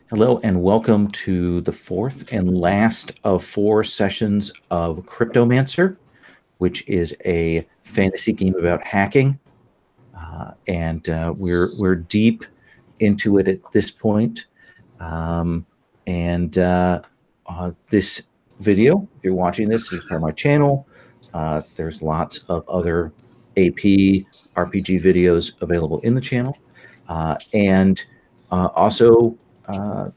Hello and welcome to the fourth and last of 4 sessions of Cryptomancer, which is a fantasy game about hacking. We're deep into it at this point. This video, if you're watching this, is part of my channel. There's lots of other AP RPG videos available in the channel.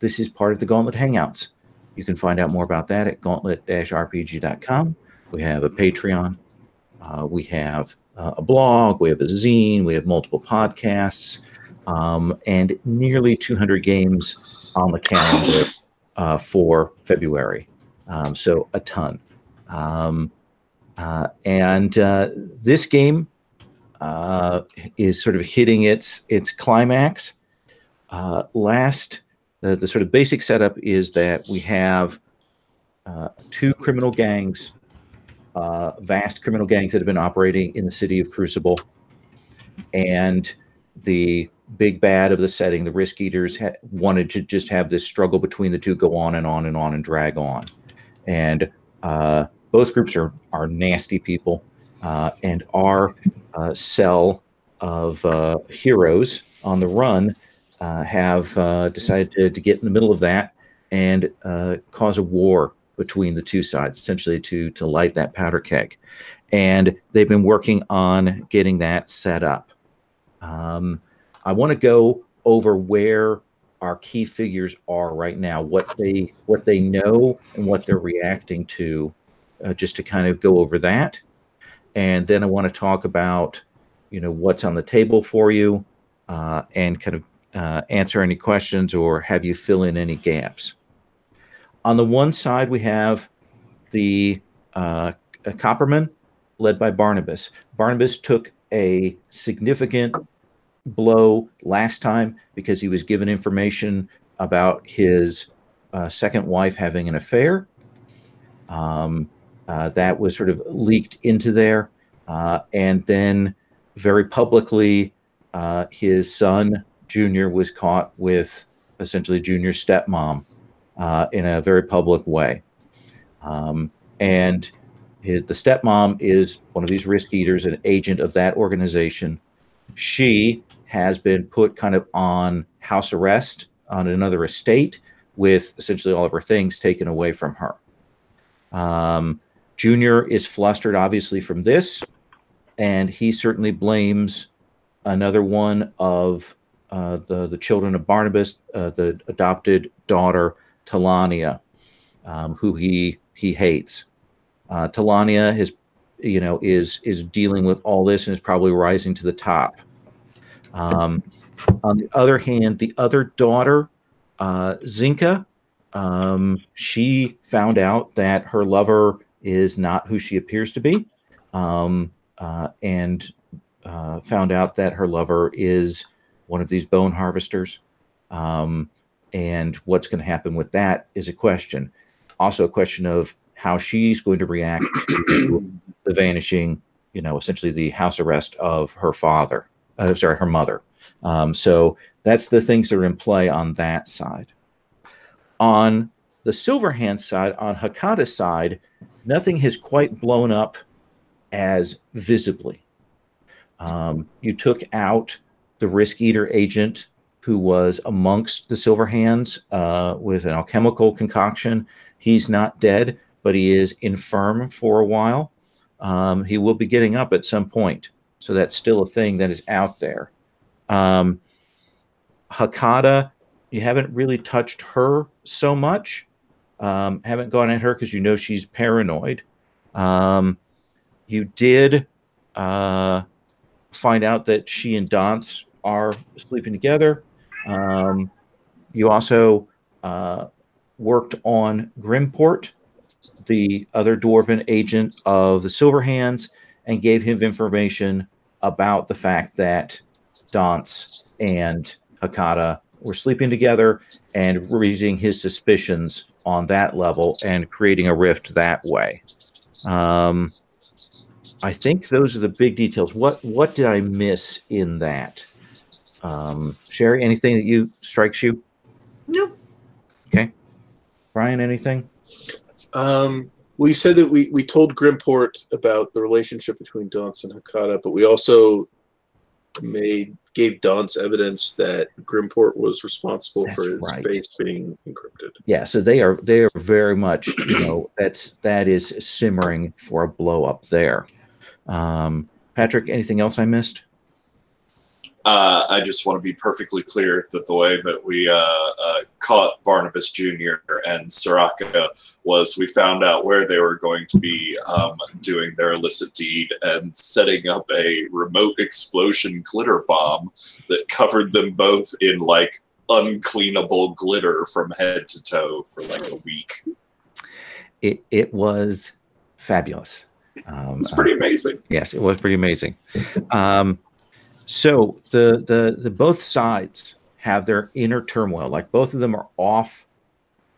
This is part of the Gauntlet Hangouts. You can find out more about that at gauntlet-rpg.com. We have a Patreon. We have a blog. We have a zine. We have multiple podcasts. And nearly 200 games on the calendar for February. So a ton. This game is sort of hitting its climax. The sort of basic setup is that we have 2 criminal gangs, vast criminal gangs that have been operating in the city of Crucible, and the big bad of the setting, the Risk Eaters, wanted to just have this struggle between the two go on and on and on and drag on. And both groups are nasty people, and our cell of heroes on the run have decided to get in the middle of that and cause a war between the two sides, essentially to light that powder keg. And they've been working on getting that set up. I want to go over where our key figures are right now, what they know and what they're reacting to, just to kind of go over that. And then I want to talk about, what's on the table for you, and kind of answer any questions or have you fill in any gaps. On the one side, we have the Copperman, led by Barnabas. Barnabas took a significant blow last time because he was given information about his second wife having an affair. That was sort of leaked into there. And then very publicly, his son, Junior, was caught with essentially Junior's stepmom in a very public way. The stepmom is one of these Risk Eaters, an agent of that organization. She has been put kind of on house arrest on another estate with essentially all of her things taken away from her. Junior is flustered, obviously, from this, and he certainly blames another one of the children of Barnabas, the adopted daughter, Talania, who he hates. Talania is dealing with all this and is probably rising to the top. On the other hand, the other daughter, Zinka, she found out that her lover is not who she appears to be, and found out that her lover is one of these bone harvesters. And what's going to happen with that is a question. Also a question of how she's going to react to the vanishing, essentially the house arrest of her father. Her mother. So that's the things that are in play on that side. On the Silverhand side, on Hakata's side, nothing has quite blown up as visibly. You took out the Risk Eater agent who was amongst the Silverhands with an alchemical concoction. He's not dead, but he is infirm for a while. He will be getting up at some point. So that's still a thing that is out there. Hakata, you haven't really touched her so much. Haven't gone at her because she's paranoid. You did find out that she and Dance are sleeping together. You also worked on Grimport, the other dwarven agent of the Silverhands, and gave him information about the fact that Dance and Hakata were sleeping together and raising his suspicions on that level and creating a rift that way. I think those are the big details. What did I miss in that? Sherry, anything that strikes you? Nope. Brian, anything? Well, you said that we told Grimport about the relationship between Dunce and Hakata, but we also gave Dunce evidence that Grimport was responsible That's for his right. face being encrypted. Yeah, so they are very much, that is simmering for a blow up there. Patrick, anything else I missed? I just want to be perfectly clear that the way that we caught Barnabas Jr. and Soraka was we found out where they were going to be doing their illicit deed and setting up a remote explosion glitter bomb that covered them both in like uncleanable glitter from head to toe for like a week. It was fabulous. It's pretty amazing. Yes, it was pretty amazing. So the both sides have their inner turmoil. Like both of them are off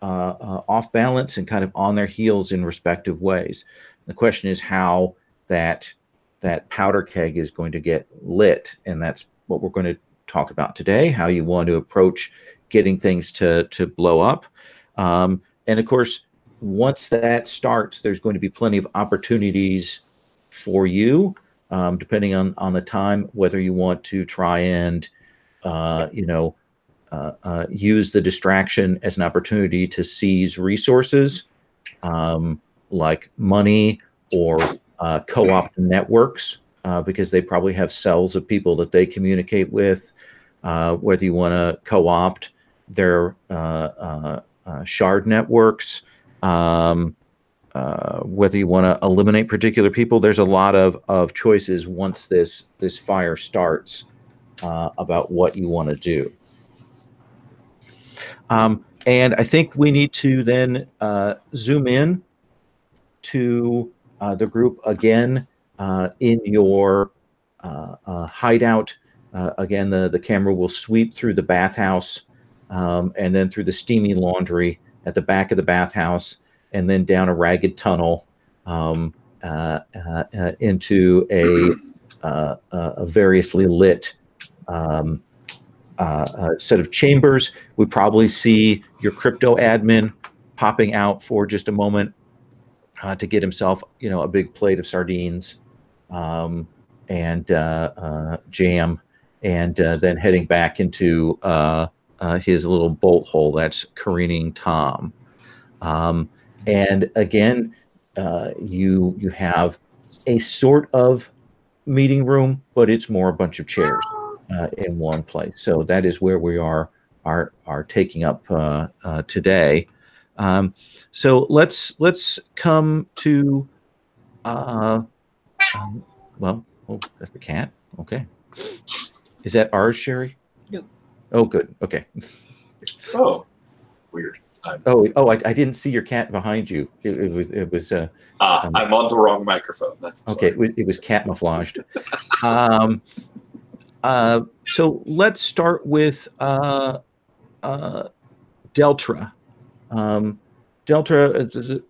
balance and kind of on their heels in respective ways. The question is how that powder keg is going to get lit, and that's what we're going to talk about today. How you want to approach getting things to blow up, and of course, once that starts, there's going to be plenty of opportunities for you. Depending on the time, whether you want to try and, use the distraction as an opportunity to seize resources, like money or co-op networks, because they probably have cells of people that they communicate with, whether you want to co-opt their shard networks, whether you want to eliminate particular people. There's a lot of choices once this fire starts about what you want to do. And I think we need to then zoom in to the group again in your hideout. Again, the camera will sweep through the bathhouse and then through the steamy laundry at the back of the bathhouse, and then down a ragged tunnel into a variously lit set of chambers. We probably see your crypto admin popping out for just a moment to get himself, a big plate of sardines and jam, and then heading back into his little bolt hole. That's careening Tom. And again, you have a sort of meeting room, but it's more a bunch of chairs in one place. So that is where we are taking up today. So let's come to well, oh, that's the cat. Okay, is that ours, Sherry? No. Oh, good. Okay. Oh, weird. I didn't see your cat behind you. It was. I'm on the wrong microphone. That's okay. It was camouflaged. So let's start with Deltra. Deltra.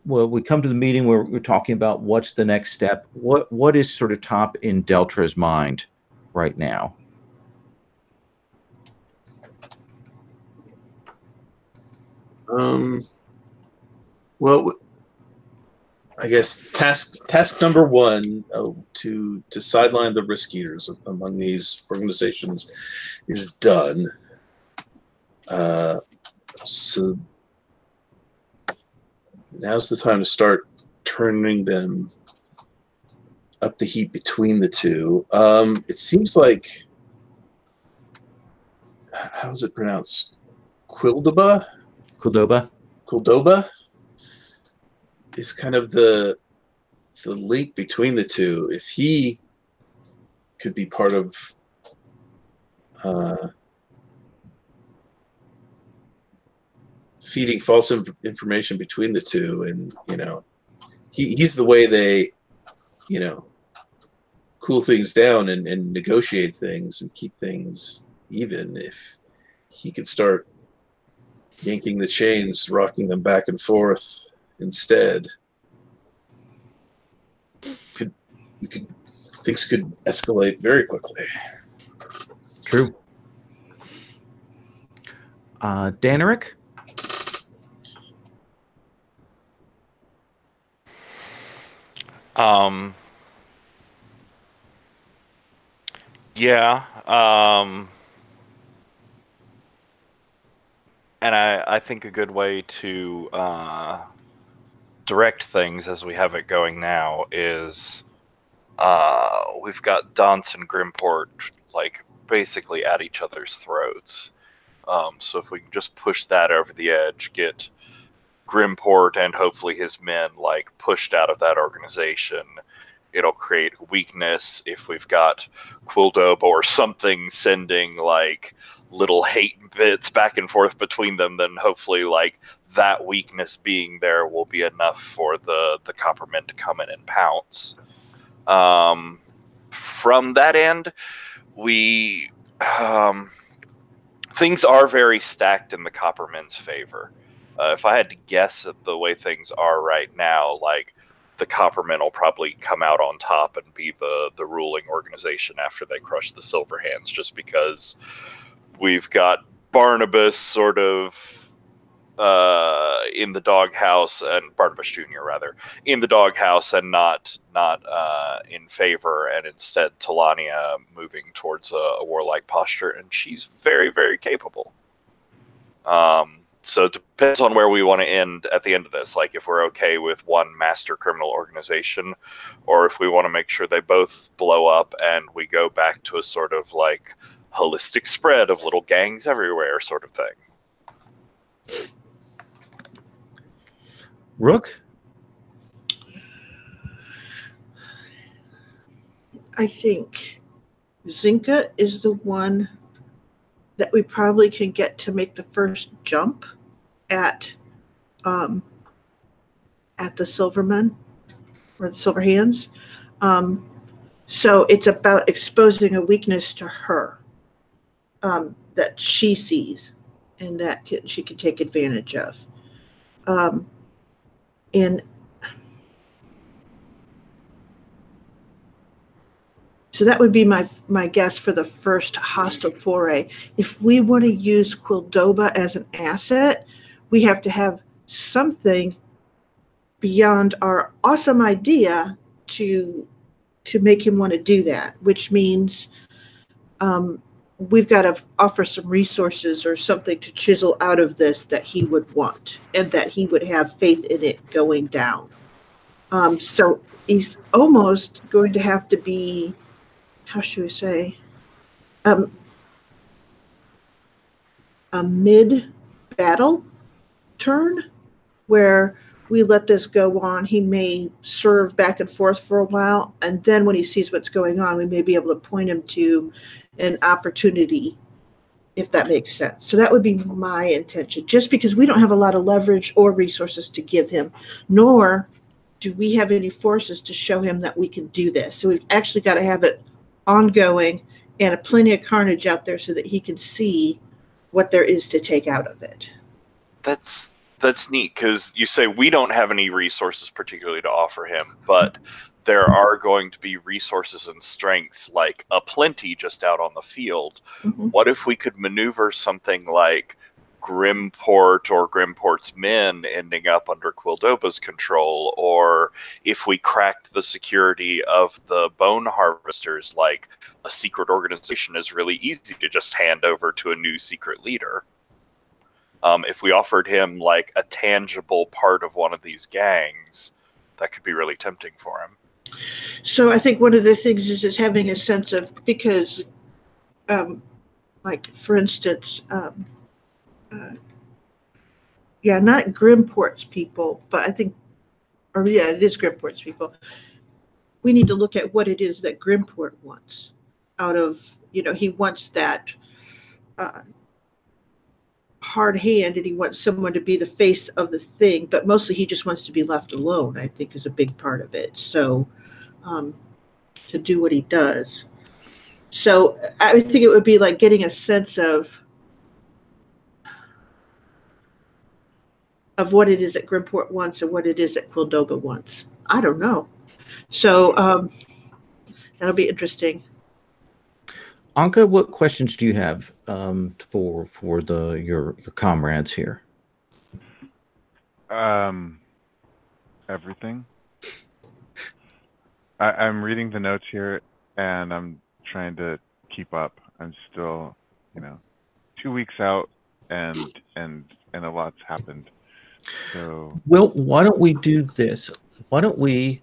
Well, we come to the meeting where we're talking about what's the next step. What is sort of top in Deltra's mind right now? Well, I guess task number one to sideline the risk eaters among these organizations is done. So now's the time to start turning them up the heat between the two. It seems like, how's it pronounced? Quildoba is kind of the link between the two. If he could be part of feeding false information between the two, and he's the way they cool things down and negotiate things and keep things even. If he could start yanking the chains, rocking them back and forth instead, things could escalate very quickly. True. Daneric? Um, yeah. And I think a good way to direct things as we have it going now is we've got Dance and Grimport like basically at each other's throats. So if we can just push that over the edge, get Grimport and hopefully his men like pushed out of that organization, it'll create weakness. If we've got Quildoba or something sending like little hate bits back and forth between them, then hopefully like that weakness being there will be enough for the Coppermen to come in and pounce. From that end, we things are very stacked in the Coppermen's favor. If I had to guess at the way things are right now, like the Coppermen will probably come out on top and be the ruling organization after they crush the Silverhands, just because we've got Barnabas sort of in the doghouse, and Barnabas Jr. rather in the doghouse, and not in favor, and instead Talania moving towards a warlike posture, and she's very, very capable. So it depends on where we want to end at the end of this. Like if we're okay with one master criminal organization, or if we want to make sure they both blow up and we go back to a sort of like holistic spread of little gangs everywhere sort of thing. Rook? I think Zinka is the one that we probably can get to make the first jump at the Silvermen or the Silverhands. So it's about exposing a weakness to her that she sees and that she can take advantage of. And so that would be my guess for the first hostile foray. If we want to use Quildoba as an asset, we have to have something beyond our awesome idea to make him want to do that, which means we've got to offer some resources or something to chisel out of this that he would want and that he would have faith in it going down. So he's almost going to have to be, how should we say, a mid-battle turn where we let this go on. He may serve back and forth for a while, and then when he sees what's going on, we may be able to point him to an opportunity, if that makes sense. So that would be my intention, just because we don't have a lot of leverage or resources to give him, nor do we have any forces to show him that we can do this. So we've actually got to have it ongoing and plenty of carnage out there so that he can see what there is to take out of it. That's neat, because you say we don't have any resources particularly to offer him, but there are going to be resources and strengths like aplenty just out on the field. Mm-hmm. What if we could maneuver something like Grimport or Grimport's men ending up under Quildoba's control, or if we cracked the security of the bone harvesters, like a secret organization is really easy to just hand over to a new secret leader. If we offered him like a tangible part of one of these gangs, that could be really tempting for him. So I think one of the things is just having a sense of, because like for instance, not Grimport's people, but I think, or yeah, it is Grimport's people. We need to look at what it is that Grimport wants out of, he wants that hard hand, and he wants someone to be the face of the thing, but mostly he just wants to be left alone, I think, is a big part of it. So to do what he does. So I think it would be like getting a sense of what it is that Grimport wants and what it is that Quildoba wants. I don't know. So that'll be interesting. Anka, what questions do you have for your comrades here? Everything. I'm reading the notes here, and I'm trying to keep up. I'm still, 2 weeks out, and a lot's happened. So, Well, why don't we do this? Why don't we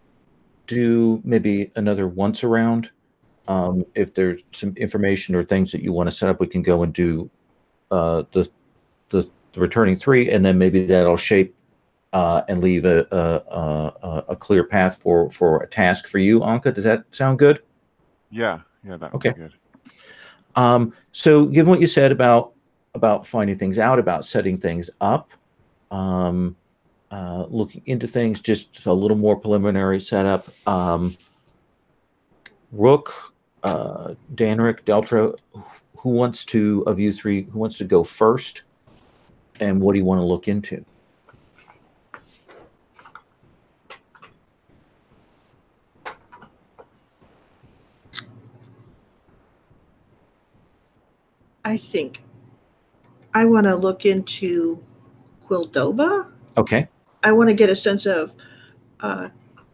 do maybe another once around? If there's some information or things that you want to set up, we can go and do the returning 3, and then maybe that'll shape and leave a clear path for a task for you, Anka. Does that sound good? yeah, that would Okay. be good. So given what you said about finding things out, about setting things up, looking into things, just a little more preliminary setup. Rook, Danric, Deltra, who wants to, of you three, who wants to go first? And what do you want to look into? I think I want to look into Quildoba. Okay. I want to get a sense of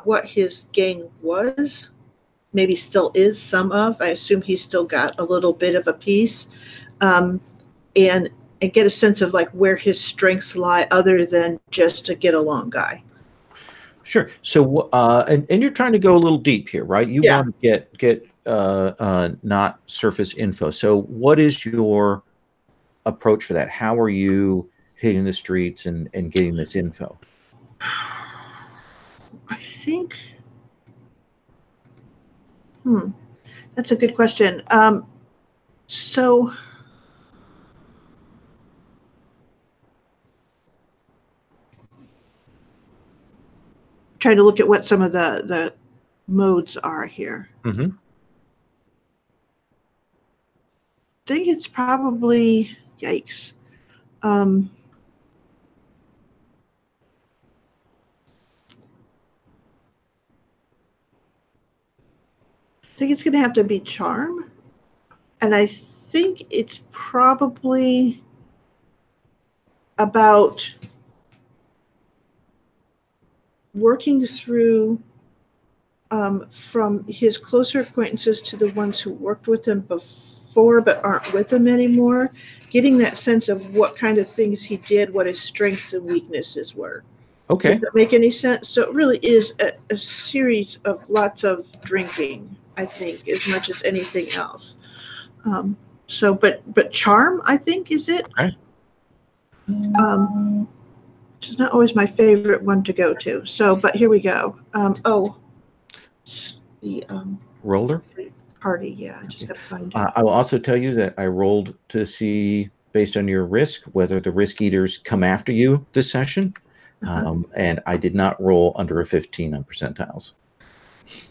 what his gang was, maybe still is some of. I assume he's still got a little bit of a piece, and get a sense of like where his strengths lie, other than just a get along guy. Sure. So, and you're trying to go a little deep here, right? You want to get not surface info. So, what is your approach for that? How are you hitting the streets and getting this info? I think. That's a good question. So. Try to look at what some of the modes are here. Mm-hmm. I think it's probably yikes. I think it's going to have to be charm, and I think it's probably about working through from his closer acquaintances to the ones who worked with him before but aren't with him anymore, getting that sense of what kind of things he did, what his strengths and weaknesses were. Okay. Does that make any sense? So it really is a series of lots of drinking, I think, as much as anything else. But charm, I think, is it. Okay. Which is not always my favorite one to go to. So, but here we go. The roller party. Yeah, I just got to find it. I will also tell you that I rolled to see, based on your risk, whether the risk eaters come after you this session, and I did not roll under a 15 on percentiles.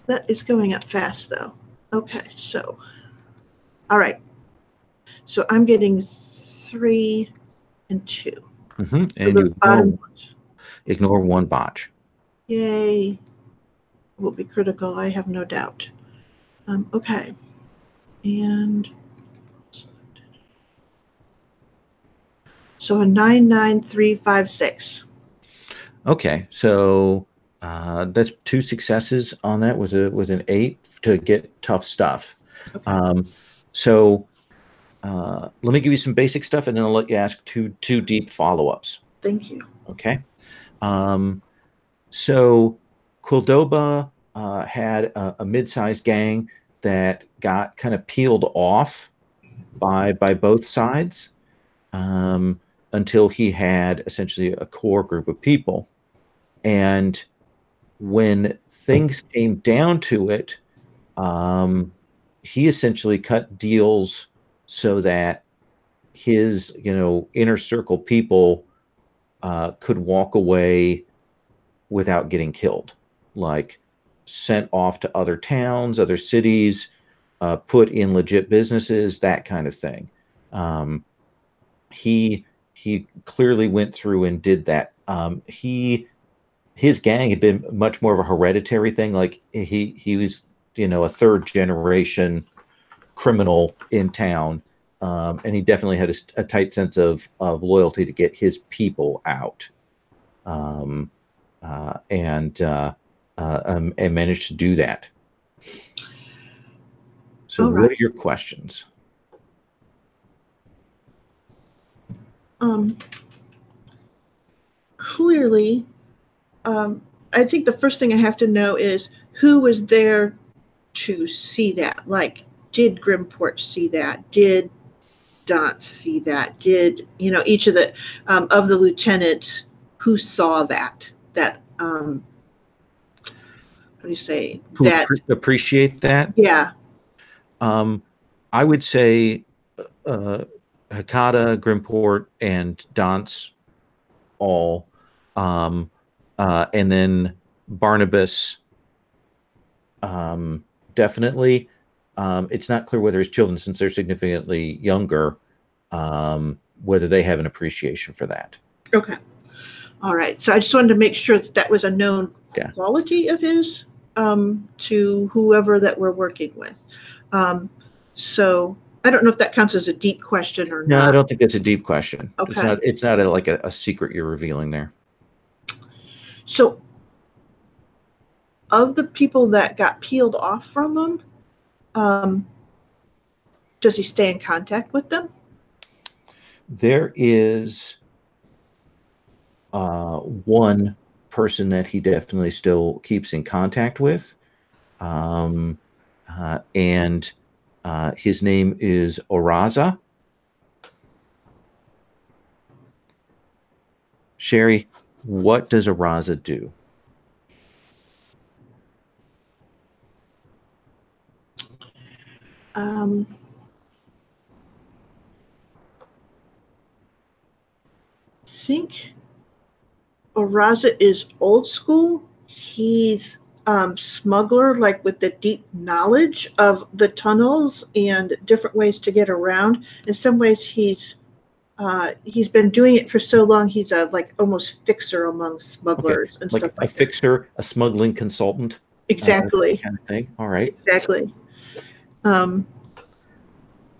That is going up fast, though. Okay, so all right. So I'm getting 3 and 2. Mm-hmm. So And you ignore one botch. Yay. Will be critical, I have no doubt. Okay. And so a 99356. Okay, so that's 2 successes on that with an 8 to get tough stuff. Okay. So let me give you some basic stuff, and then I'll let you ask two deep follow-ups. Thank you. Okay. So Quildoba had a mid-sized gang that got kind of peeled off by both sides until he had essentially a core group of people. And when things came down to it, he essentially cut deals so that his, inner circle people could walk away without getting killed, like sent off to other towns, other cities, put in legit businesses, that kind of thing. He clearly went through and did that. His gang had been much more of a hereditary thing. Like he was, a third generation criminal in town. And he definitely had a tight sense of loyalty to get his people out. And managed to do that. So All what right. are your questions? Clearly, I think the first thing I have to know is who was there to see that. Like, did Grimport see that? Did Dot see that? Did each of the lieutenants who saw that? How do you say Who that? appreciate that? Yeah. I would say Hakata, Grimport, and Dance all, and then Barnabas, definitely. It's not clear whether his children, since they're significantly younger, whether they have an appreciation for that. Okay. All right. So I just wanted to make sure that was a known Yeah. quality of his to whoever that we're working with. So I don't know if that counts as a deep question or No, not. I don't think that's a deep question. Okay. It's not like a secret you're revealing there. So of the people that got peeled off from him, does he stay in contact with them? There is one person that he definitely still keeps in contact with, and his name is Oraza. Sherry, what does Oraza do? I think Oraza is old school. He's smuggler, like with the deep knowledge of the tunnels and different ways to get around. In some ways, he's been doing it for so long. He's a like almost fixer among smugglers and Like stuff a like that. fixer, a smuggling consultant, Exactly. kind of thing. All right. Exactly.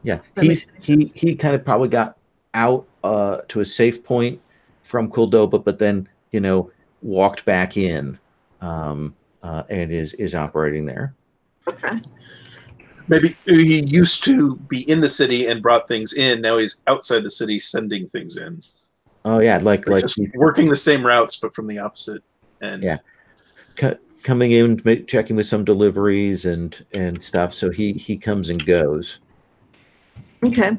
Yeah, That he kind of probably got out to a safe point from Quildoba, but then walked back in, and is operating there. Okay. Maybe he used to be in the city and brought things in. Now he's outside the city sending things in. Oh yeah, like just working the same routes, but from the opposite end. Yeah, coming in, checking with some deliveries and stuff. So he comes and goes. Okay,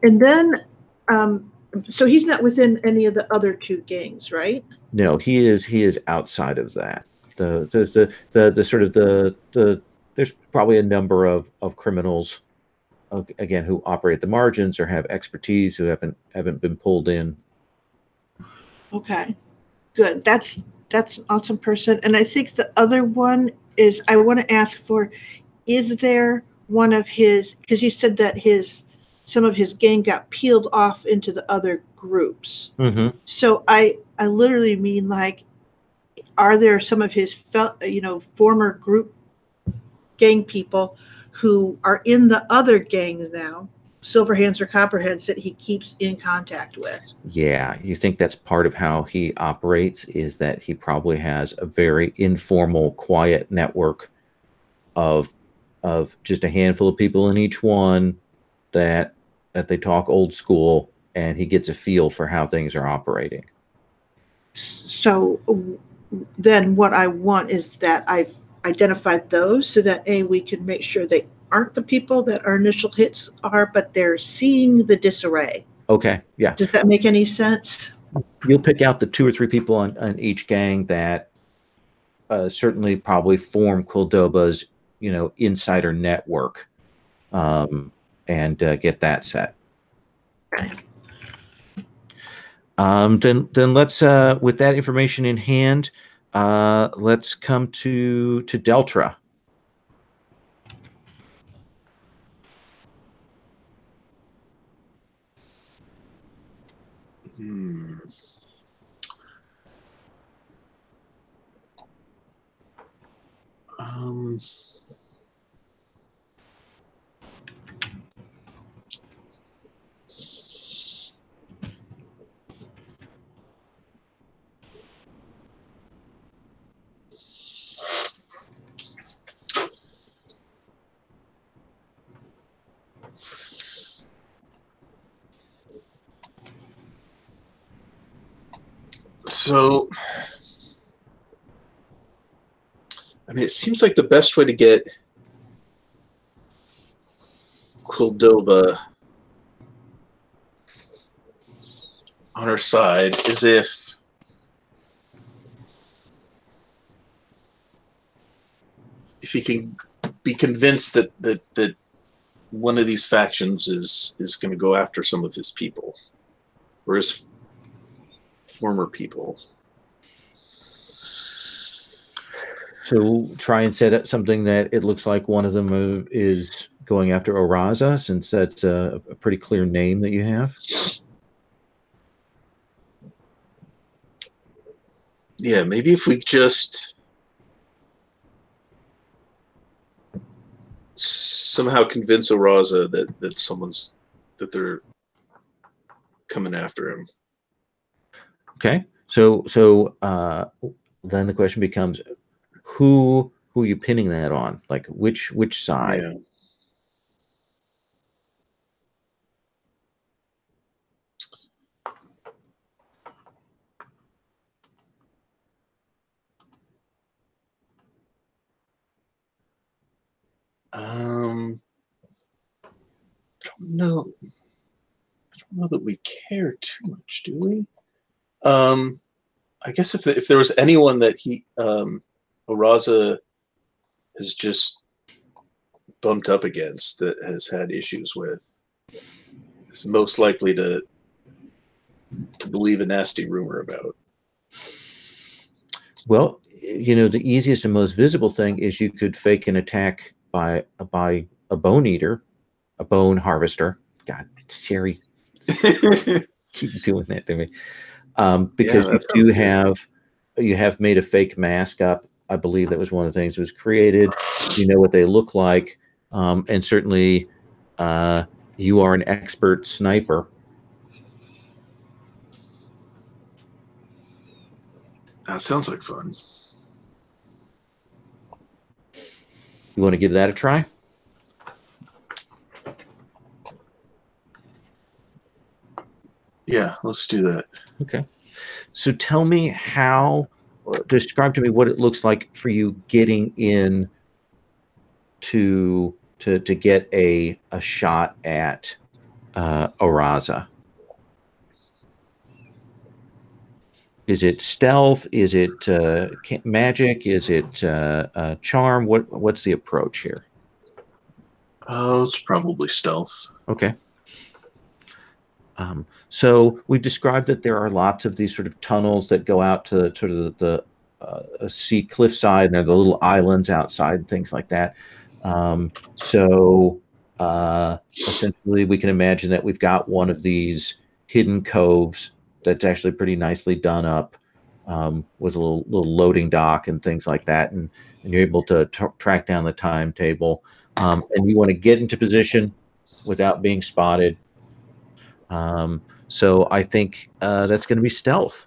and then so he's not within any of the other two gangs, right? No, he is outside of that. The sort of the there's probably a number of criminals, again, who operate at the margins or have expertise who haven't been pulled in. Okay, good. That's an awesome person. And I think the other one is I want to ask for, is there one of his, because you said that some of his gang got peeled off into the other groups. Mm-hmm. So I literally mean, like, are there some of his former group gang people who are in the other gangs now, Silverhands or Copperheads, that he keeps in contact with? Yeah, you think that's part of how he operates, is that he probably has a very informal, quiet network of just a handful of people in each one that they talk old school, and he gets a feel for how things are operating. So then what I want is that I've identified those so that we can make sure they aren't the people that our initial hits are, but they're seeing the disarray. Okay, yeah. Does that make any sense? You'll pick out the 2 or 3 people on each gang that certainly probably form Quildoba's insider network, and get that set. Okay. Then let's with that information in hand, let's come to Deltra. So, I mean, it seems like the best way to get Quildoba on our side is if he can be convinced that one of these factions is going to go after some of his people, or his former people. So try and set up something that it looks like one of them is going after Oraza, since that's a pretty clear name that you have. Yeah, maybe if we just somehow convince Oraza that they're coming after him. Okay, so then the question becomes, who are you pinning that on? Like which side? Yeah. I don't know that we care too much, do we? I guess if there was anyone that Oraza has just bumped up against, that has had issues with, is most likely to believe a nasty rumor about. Well, the easiest and most visible thing is you could fake an attack by a bone eater, a bone harvester. God, Sherry, keep doing that to me. Because you have made a fake mask up. I believe that was one of the things that was created. You know what they look like, and certainly you are an expert sniper. That sounds like fun. You want to give that a try? Yeah, let's do that. Okay. So tell me describe to me what it looks like for you getting in to get a shot at Oraza. Is it stealth? Is it magic? Is it charm? What's the approach here? Oh, it's probably stealth. Okay. So we've described that there are lots of these sort of tunnels that go out to sort of the sea cliffside, and there are the little islands outside and things like that. Essentially, we can imagine that we've got one of these hidden coves that's actually pretty nicely done up, with a little loading dock and things like that, and you're able to track down the timetable, and you want to get into position without being spotted. So I think that's going to be stealth.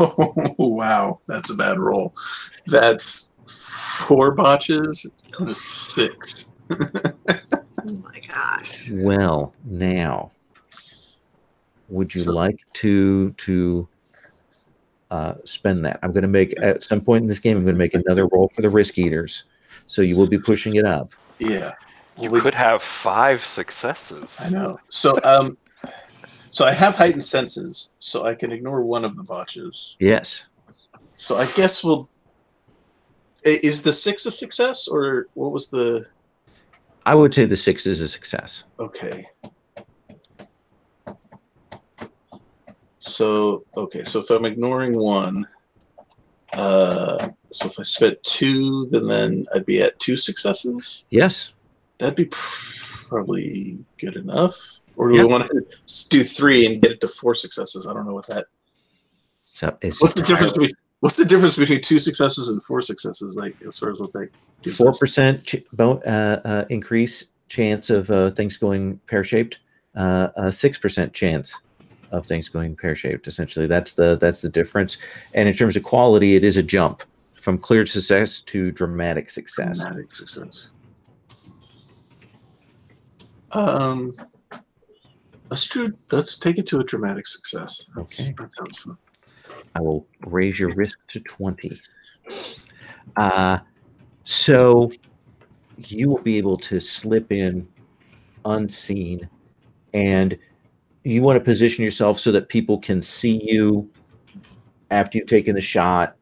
Oh, wow, that's a bad roll. That's 4 botches and a 6. Oh my gosh. Well, now, would you like to spend that? I'm going to make, at some point in this game, I'm going to make another roll for the risk eaters. So you will be pushing it up. Yeah. You could have 5 successes. I know. So, so I have heightened senses, so I can ignore one of the botches. Yes. So I guess is the 6 a success, or what was the? I would say the 6 is a success. Okay. So if I'm ignoring 1, so if I spent 2, then I'd be at 2 successes. Yes. That'd be probably good enough. Or do we want to do 3 and get it to 4 successes? I don't know what that. So what's the difference between 2 successes and 4 successes? Like, as far as what that gives 4% increase chance of things going pear-shaped, 6% chance of things going pear-shaped. Essentially, that's the difference. And in terms of quality, it is a jump from clear success to dramatic success. Dramatic success. Let's take it to a dramatic success. Okay. That sounds fun. I will raise your risk to 20. So you will be able to slip in unseen, and you want to position yourself so that people can see you after you've taken the shot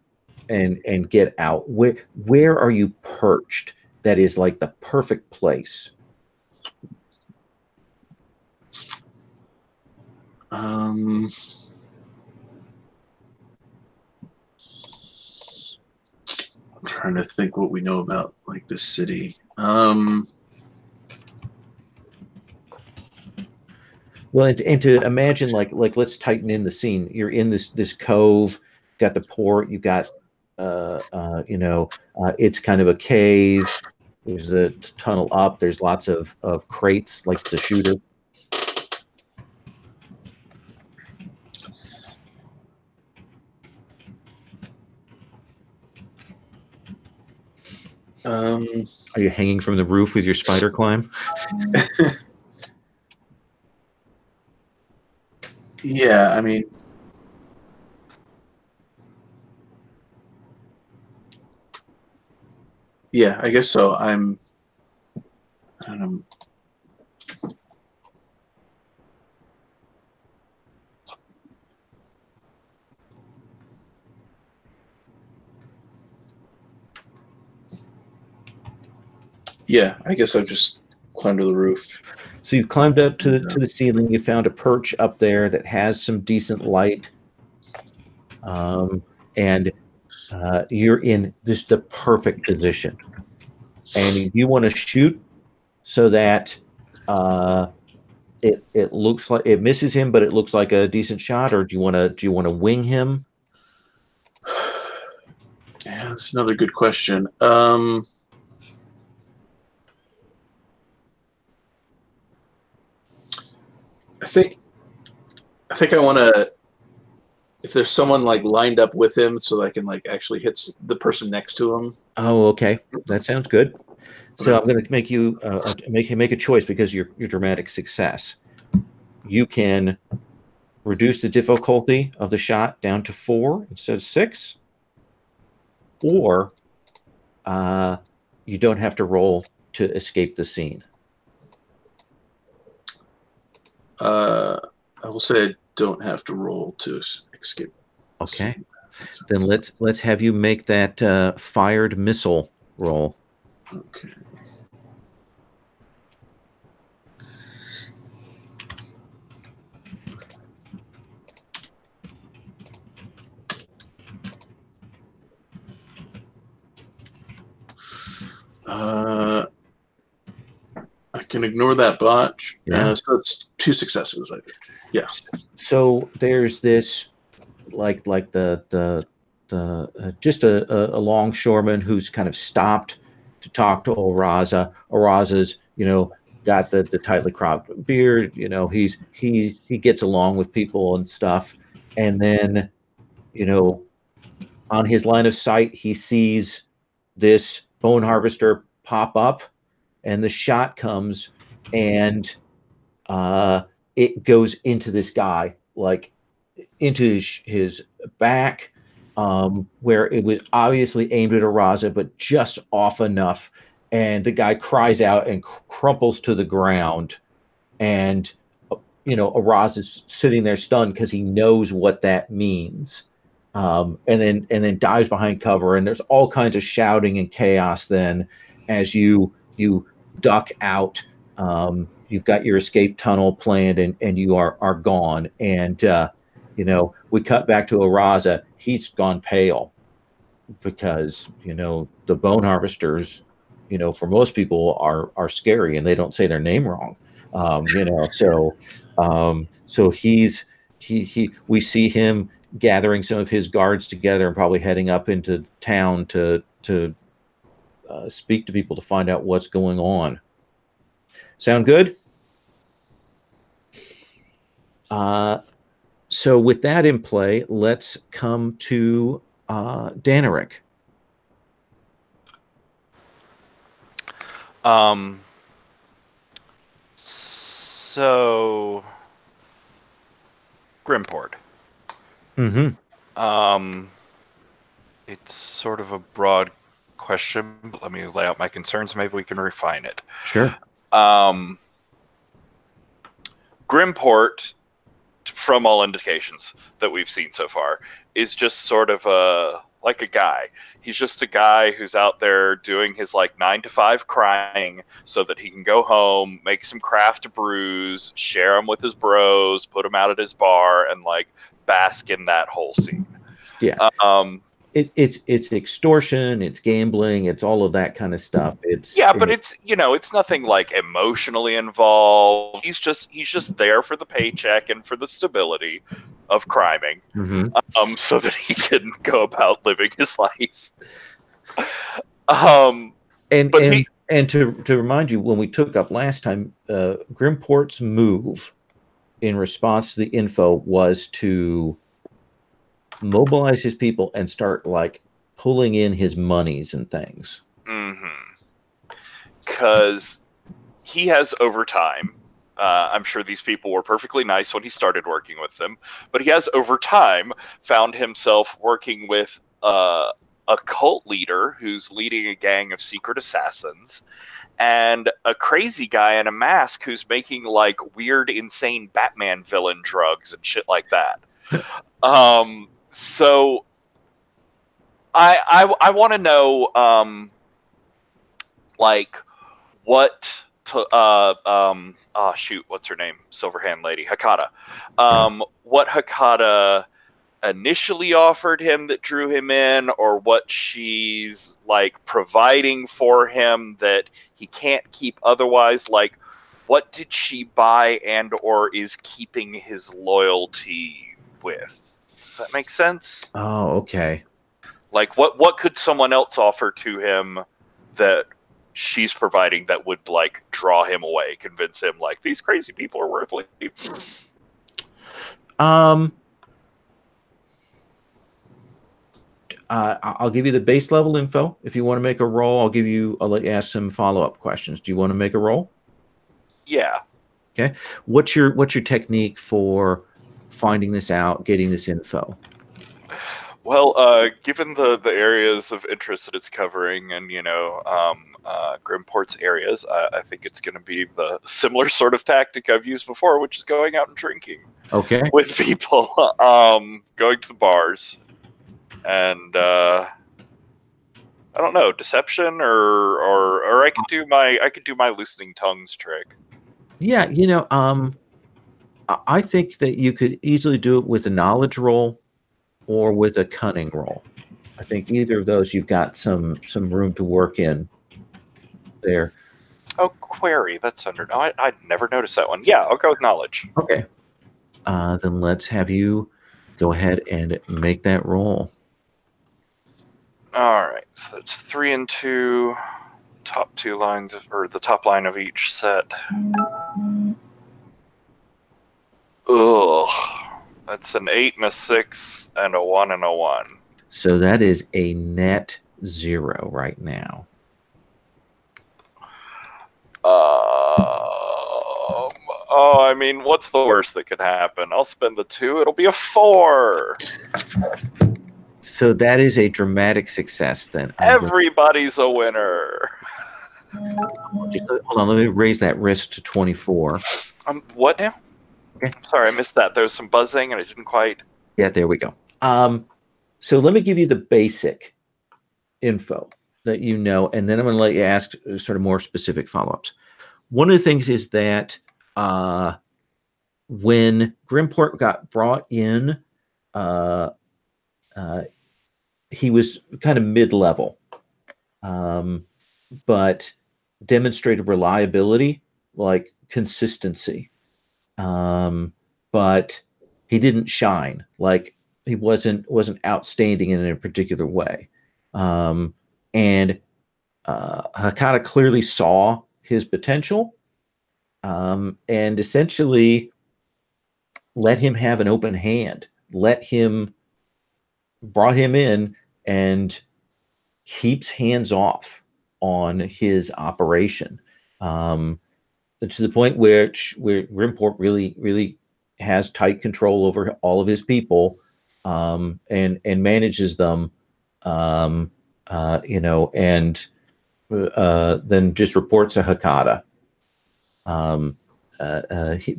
and get out. Where are you perched? That is like the perfect place. I'm trying to think what we know about like this city. Well, and to imagine like let's tighten in the scene. You're in this cove, got the port, you've got it's kind of a cave. There's a tunnel up. There's lots of crates, like it's a shooter. Are you hanging from the roof with your spider climb? Yeah, I mean, yeah, I guess so. I don't know. Yeah, I guess I've just climbed to the roof. So you've climbed up to the ceiling. You found a perch up there that has some decent light, and you're in the perfect position. And you want to shoot so that it looks like it misses him, but it looks like a decent shot. Or do you want to wing him? Yeah, that's another good question. I think I want to, if there's someone like lined up with him so that I can like actually hit the person next to him. Oh, okay. That sounds good. So I'm going to make you make a choice because your dramatic success. You can reduce the difficulty of the shot down to 4 instead of 6, or you don't have to roll to escape the scene. I will say I don't have to roll to escape. Okay. Then let's have you make that fired missile roll. Okay. I can ignore that botch. Yeah. So it's 2 successes, I think. Yeah. So there's this, like the just a longshoreman who's kind of stopped to talk to Oraza. Oraza's got the tightly cropped beard. He gets along with people and stuff. And then on his line of sight, he sees this bone harvester pop up, and the shot comes, and it goes into this guy, like into his back, where it was obviously aimed at Araza, but just off enough. And the guy cries out and crumples to the ground. And, Araza's sitting there stunned because he knows what that means. And then dives behind cover. And there's all kinds of shouting and chaos then as you duck out. You've got your escape tunnel planned, and you are gone. And we cut back to Araza. He's gone pale because the bone harvesters, for most people are scary, and they don't say their name wrong. So we see him gathering some of his guards together and probably heading up into town to speak to people to find out what's going on. Sound good? So with that in play, let's come to Daneric. So Grimport. Mm-hmm. It's sort of a broad question, but let me lay out my concerns. Maybe we can refine it. Sure. Grimport, from all indications that we've seen so far, is just sort of like a guy. He's just a guy who's out there doing his like 9 to 5 crying so that he can go home, make some craft brews, share them with his bros, put them out at his bar, and like bask in that whole scene. Yeah. It's extortion, it's gambling, it's all of that kind of stuff. But it's it's nothing like emotionally involved. He's just there for the paycheck and for the stability of criming, so that he can go about living his life. And to remind you, when we took up last time, Grimport's move in response to the info was to mobilize his people and start like pulling in his monies and things. Because he has over time, I'm sure these people were perfectly nice when he started working with them, but he has over time found himself working with a cult leader who's leading a gang of secret assassins, and a crazy guy in a mask who's making like weird, insane Batman villain drugs and shit like that. So I want to know, like, what shoot, what's her name? Silverhand lady, Hakata. What Hakata initially offered him that drew him in, or what she's like providing for him that he can't keep otherwise. Like, what did she buy and or is keeping his loyalty with? Does that make sense? Oh, okay. Like, what could someone else offer to him that she's providing that would like draw him away, convince him like these crazy people are worth leaving? I'll give you the base level info. If you want to make a roll, I'll let you ask some follow-up questions. Do you want to make a roll? Yeah. Okay. What's your technique for finding this out, getting this info? Well, given the areas of interest that it's covering, and Grimport's areas, I think it's going to be the similar sort of tactic I've used before, which is going out and drinking. Okay. With people, going to the bars, and I don't know, deception, or I could do my loosening tongues trick. Yeah, I think that you could easily do it with a knowledge roll or with a cunning roll. I think either of those you've got some room to work in there. Oh, query, that's under. No, I'd never noticed that one. Yeah, I'll go with knowledge. Okay. Then let's have you go ahead and make that roll. All right, so it's 3 and 2, top 2 lines or the top line of each set. Ugh, that's an 8 and a 6 and a 1 and a 1. So that is a net 0 right now. I mean, what's the worst that could happen? I'll spend the 2. It'll be a 4. So that is a dramatic success then. Everybody's a winner. Hold on, let me raise that risk to 24. What now? Okay. Sorry, I missed that. There was some buzzing and I didn't quite. Yeah, there we go. So let me give you the basic info that you know, and then I'm going to let you ask sort of more specific follow-ups. One of the things is that when Grimport got brought in, he was kind of mid-level, but demonstrated reliability, like consistency. But he didn't shine. Like he wasn't outstanding in a particular way. And Hakata clearly saw his potential, and essentially let him have an open hand, brought him in and keeps hands off. on his operation, to the point where Grimport really has tight control over all of his people, and manages them, and then just reports to Hakata.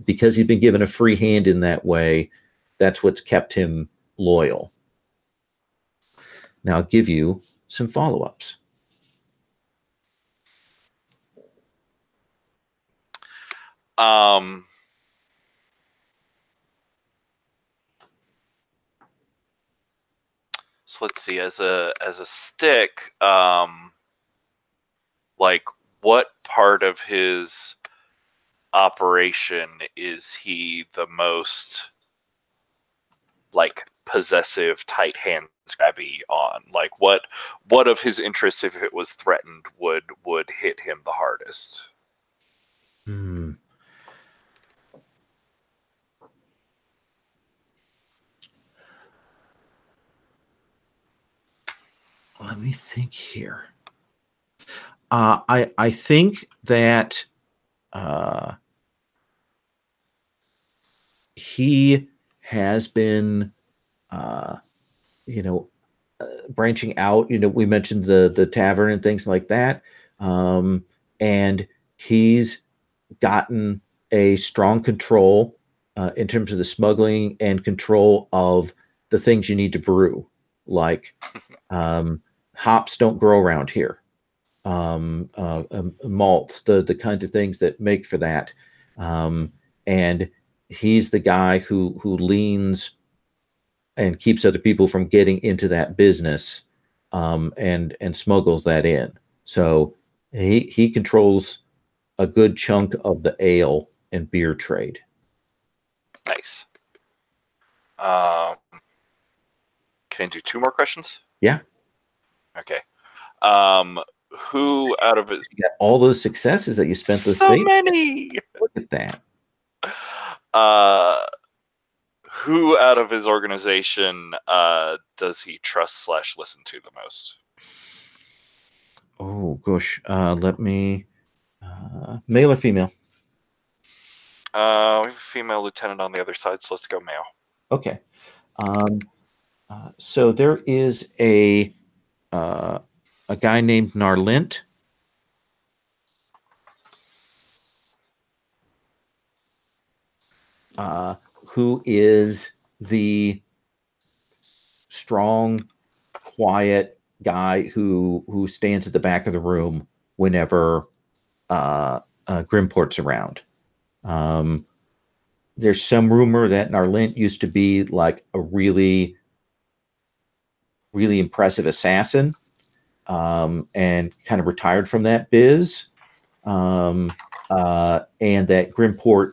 Because he's been given a free hand in that way, that's what's kept him loyal. Now I'll give you some follow-ups. So let's see, as a stick, like what part of his operation is he the most like possessive, tight hands grabby on? Like what of his interests, if it was threatened, would hit him the hardest? Let me think here. I think that he has been, branching out. We mentioned the tavern and things like that, and he's gotten a strong control in terms of the smuggling and control of the things you need to brew, like hops don't grow around here. Malts, the kinds of things that make for that, and he's the guy who leans and keeps other people from getting into that business, and smuggles that in. So he controls a good chunk of the ale and beer trade. Nice. Can I do 2 more questions? Yeah. Okay. Who out of it? You got all those successes that you spent those so many. Look at that. Who out of his organization does he trust / listen to the most? Oh gosh, let me. Male or female? We have a female lieutenant on the other side, so let's go male. Okay. So there is a guy named Narlint. Who is the strong, quiet guy who stands at the back of the room whenever Grimport's around. There's some rumor that Narlint used to be like a really, really impressive assassin, and kind of retired from that biz, and that Grimport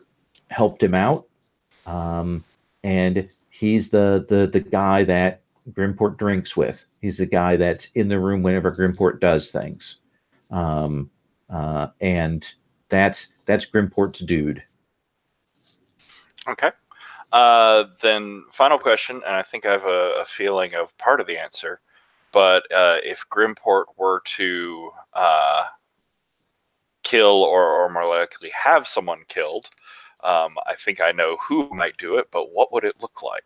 helped him out. And he's the guy that Grimport drinks with. He's the guy that's in the room whenever Grimport does things. And that's Grimport's dude. Okay. Then final question, and I think I have a feeling of part of the answer. But if Grimport were to kill or more likely have someone killed, I think I know who might do it, but what would it look like?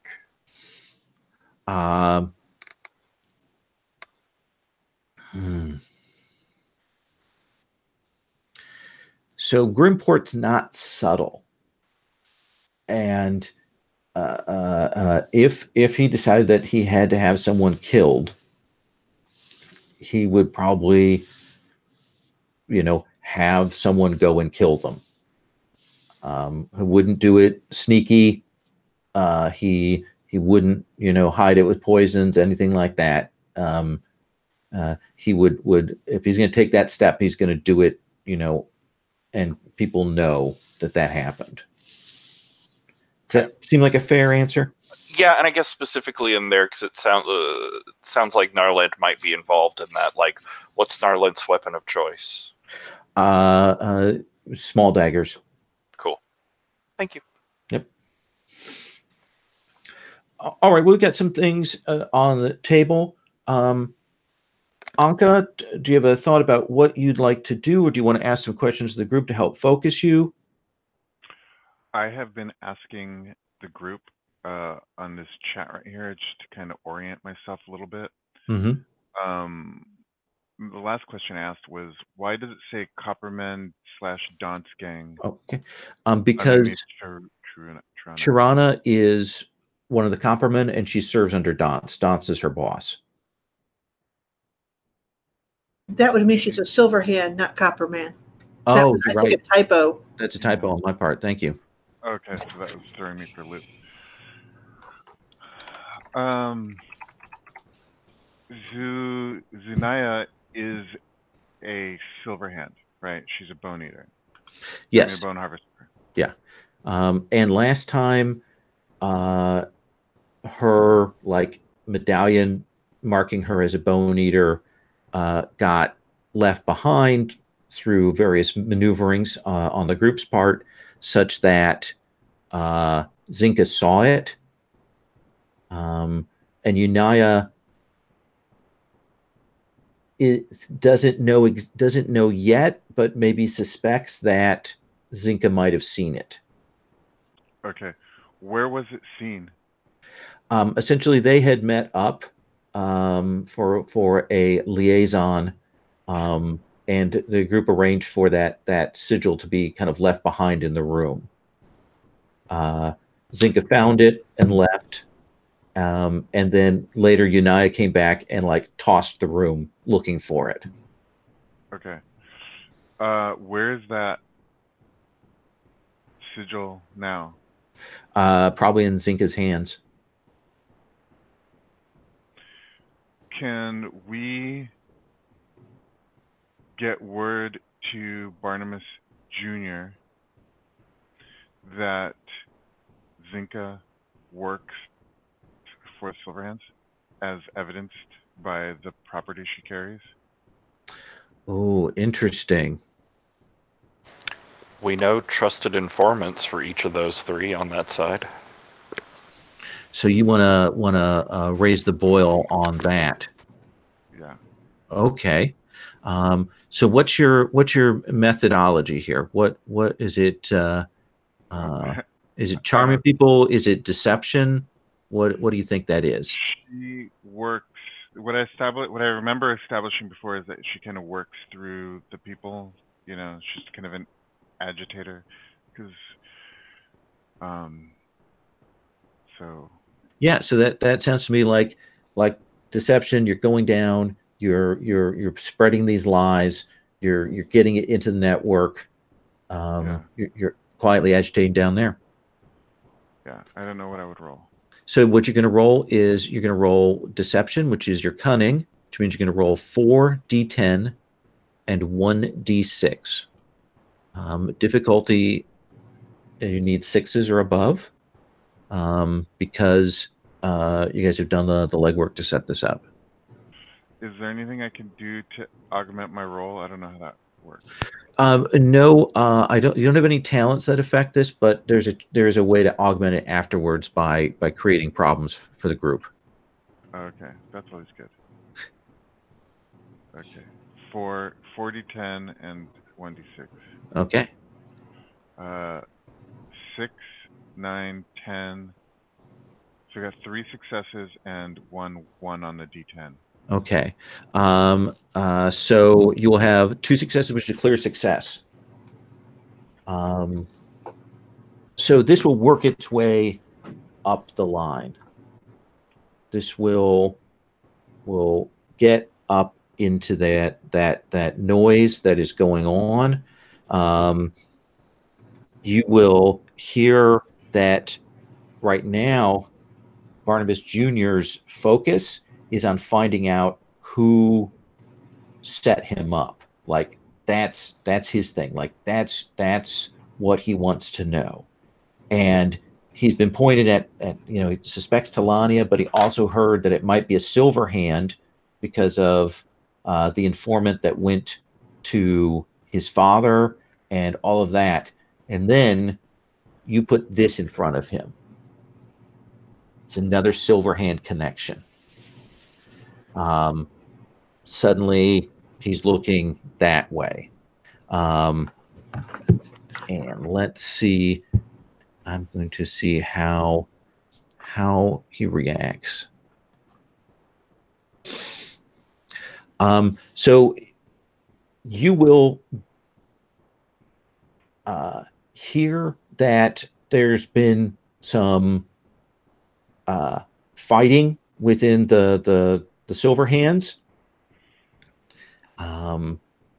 So Grimport's not subtle, and if he decided that he had to have someone killed, he would probably, have someone go and kill them. He wouldn't do it sneaky. He wouldn't, hide it with poisons, anything like that. He would if he's going to take that step, he's going to do it, and people know that happened. Does that seem like a fair answer? Yeah, and I guess specifically in there, because it sounds like Narlint might be involved in that. Like, what's Narlint's weapon of choice? Small daggers. Cool. Thank you. Yep. All right, we've got some things on the table. Anka, do you have a thought about what you'd like to do, or do you want to ask some questions to the group to help focus you? I have been asking the group on this chat right here just to kind of orient myself a little bit. Mm-hmm. The last question I asked was, why does it say Copperman / Daunt's gang? Okay. Because Chirana is one of the Coppermen, and she serves under Daunt's. Daunt's is her boss. That would mean she's a silver hand, not Copperman. Oh, I right. think a typo. That's a typo on my part. Thank you. Okay, so that was throwing me for a loop. Zunaya is a silver hand, right? She's a bone eater. Yes. A bone harvester. Yeah. And last time, her like medallion marking her as a bone eater got left behind through various maneuverings on the group's part, such that Zinka saw it, and Unaya doesn't know yet, but maybe suspects that Zinka might have seen it. Okay, where was it seen? Essentially, they had met up for a liaison, and the group arranged for that sigil to be kind of left behind in the room. Zinka found it and left, and then later Unaya came back and like tossed the room looking for it. Okay, where is that sigil now? Probably in Zinka's hands. Can we get word to Barnabas Jr. that Zinka works for Silverhands, as evidenced by the property she carries? Oh, interesting. We know trusted informants for each of those three on that side. So you wanna raise the boil on that? Yeah. Okay. So what's your methodology here? What is it? Is it charming people? Is it deception? What do you think that is? She works. What I remember establishing before is that she kind of works through the people. You know, she's kind of an agitator, because so. Yeah. So that sounds to me like deception. You're going down. You're spreading these lies. You're getting it into the network. Yeah. You're quietly agitating down there. Yeah, I don't know what I would roll. So what you're going to roll is you're going to roll deception, which is your cunning, which means you're going to roll 4d10 and 1d6. Difficulty, you need 6s or above, because you guys have done the legwork to set this up. Is there anything I can do to augment my roll? I don't know how that works. No, I don't. You don't have any talents that affect this, but there's a way to augment it afterwards by creating problems for the group. Okay, that's always good. Okay, 4d10 and 1d6. Okay. 6, 9, 10. So we got 3 successes and 1 on the d10. Okay. So you will have 2 successes, which is a clear success. So this will work its way up the line. This will get up into that noise that is going on. You will hear that right now Barnabas Jr.'s focus is on finding out who set him up. Like that's his thing. Like that's what he wants to know. And he's been pointed at he suspects Talania, but he also heard that it might be a silver hand because of the informant that went to his father and all of that. And then you put this in front of him. It's another silver hand connection. suddenly he's looking that way. And let's see. I'm going to see how he reacts. So you will hear that there's been some fighting within the Silver Hands,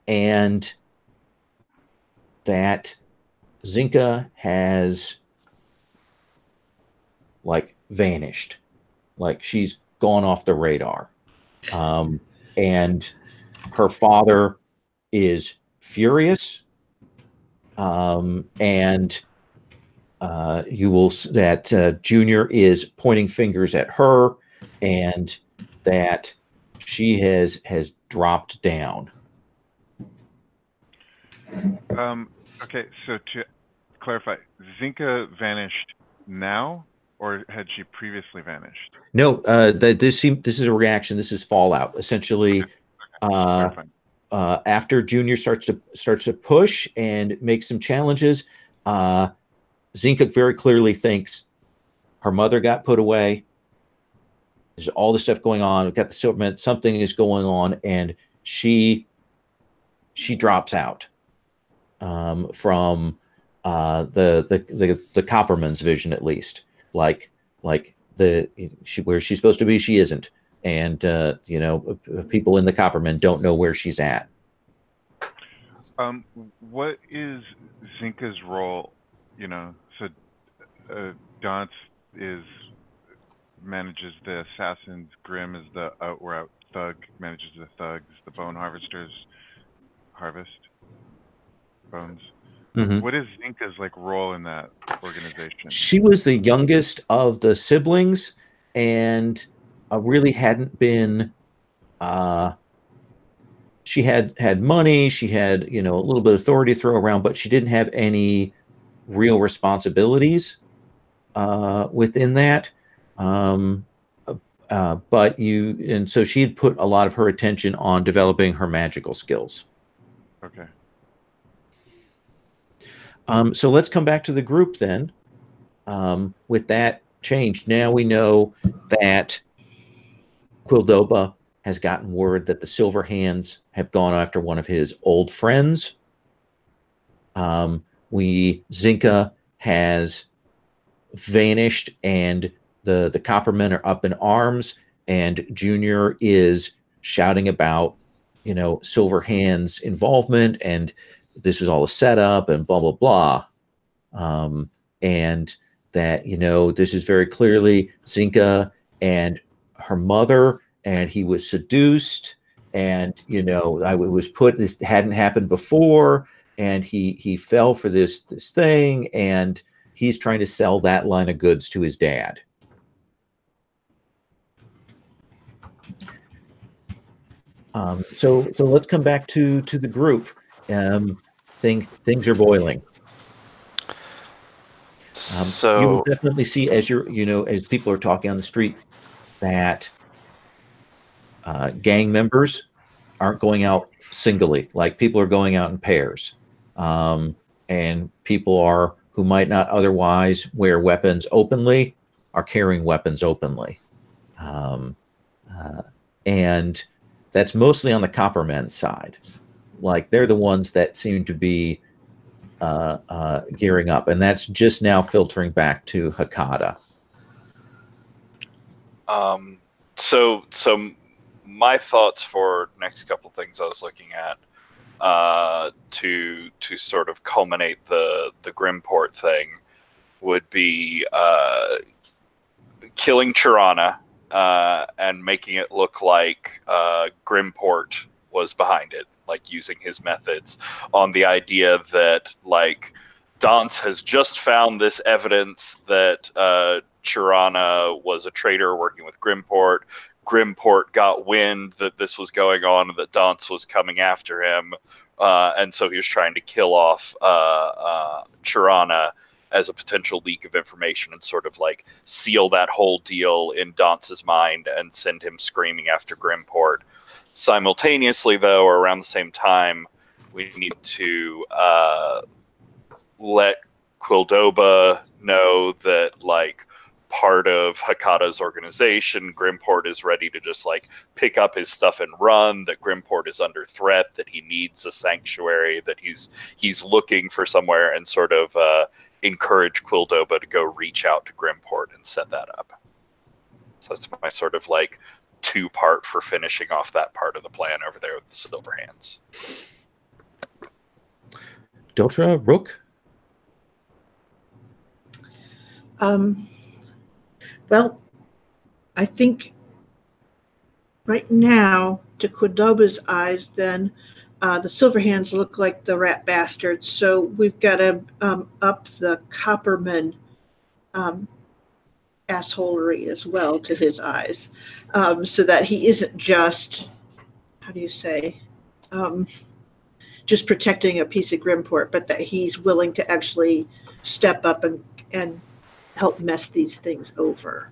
and that Zinka has like vanished, like she's gone off the radar, and her father is furious, and you will that Junior is pointing fingers at her, and that she has dropped down. Okay, so to clarify, Zinka vanished now, or had she previously vanished? No, this is a reaction. This is fallout. Essentially, after Junior starts to push and make some challenges, Zinka very clearly thinks her mother got put away. There's all this stuff going on. We've got the Silverman. Something is going on, and she drops out from the Copperman's vision, at least. Like where she's supposed to be, she isn't, and people in the Copperman don't know where she's at. What is Zinka's role? So Daunt manages the assassins. Grim is the out thug, manages the thugs. The bone harvesters harvest bones. Mm-hmm. What is Zinka's role in that organization? She was the youngest of the siblings, and really hadn't been. She had money. She had a little bit of authority to throw around, but she didn't have any real responsibilities within that. So she had put a lot of her attention on developing her magical skills. Okay. So let's come back to the group then. With that change, now we know that Quildoba has gotten word that the Silver Hands have gone after one of his old friends. Zinka has vanished, and the Coppermen are up in arms, and Junior is shouting about Silver Hands involvement, and this was all a setup, and blah blah blah, and that this is very clearly Zinka and her mother, and he was seduced, and this hadn't happened before, and he fell for this thing, and he's trying to sell that line of goods to his dad. So let's come back to the group. Things are boiling. So you will definitely see as as people are talking on the street that gang members aren't going out singly. Like, people are going out in pairs, and people who might not otherwise wear weapons openly are carrying weapons openly, and that's mostly on the Coppermen side. Like, they're the ones that seem to be gearing up, and that's just now filtering back to Hakata. So my thoughts for next couple things I was looking at to sort of culminate the Grimport thing would be killing Tirana and making it look like Grimport was behind it, like using his methods on the idea that Daunt has just found this evidence that Tirana was a traitor working with Grimport. Grimport got wind that this was going on and that Daunt was coming after him, and so he was trying to kill off Tirana as a potential leak of information and sort of seal that whole deal in Daunt's mind and send him screaming after Grimport. Simultaneously, though, or around the same time, we need to let Quildoba know that, like, part of Hakata's organization, Grimport is ready to just, like, pick up his stuff and run, that Grimport is under threat, that he needs a sanctuary, that he's looking for somewhere, and sort of encourage Quildoba to go reach out to Grimport and set that up. So that's my sort of, like, two-part for finishing off that part of the plan over there with the Silver Hands. Deltra, Rook? Well, I think right now, to Quildoba's eyes, then the Silver Hands look like the rat bastards. So we've got to up the Copperman assholery as well to his eyes, so that he isn't just, how do you say, just protecting a piece of Grimport, but that he's willing to actually step up and help mess these things over.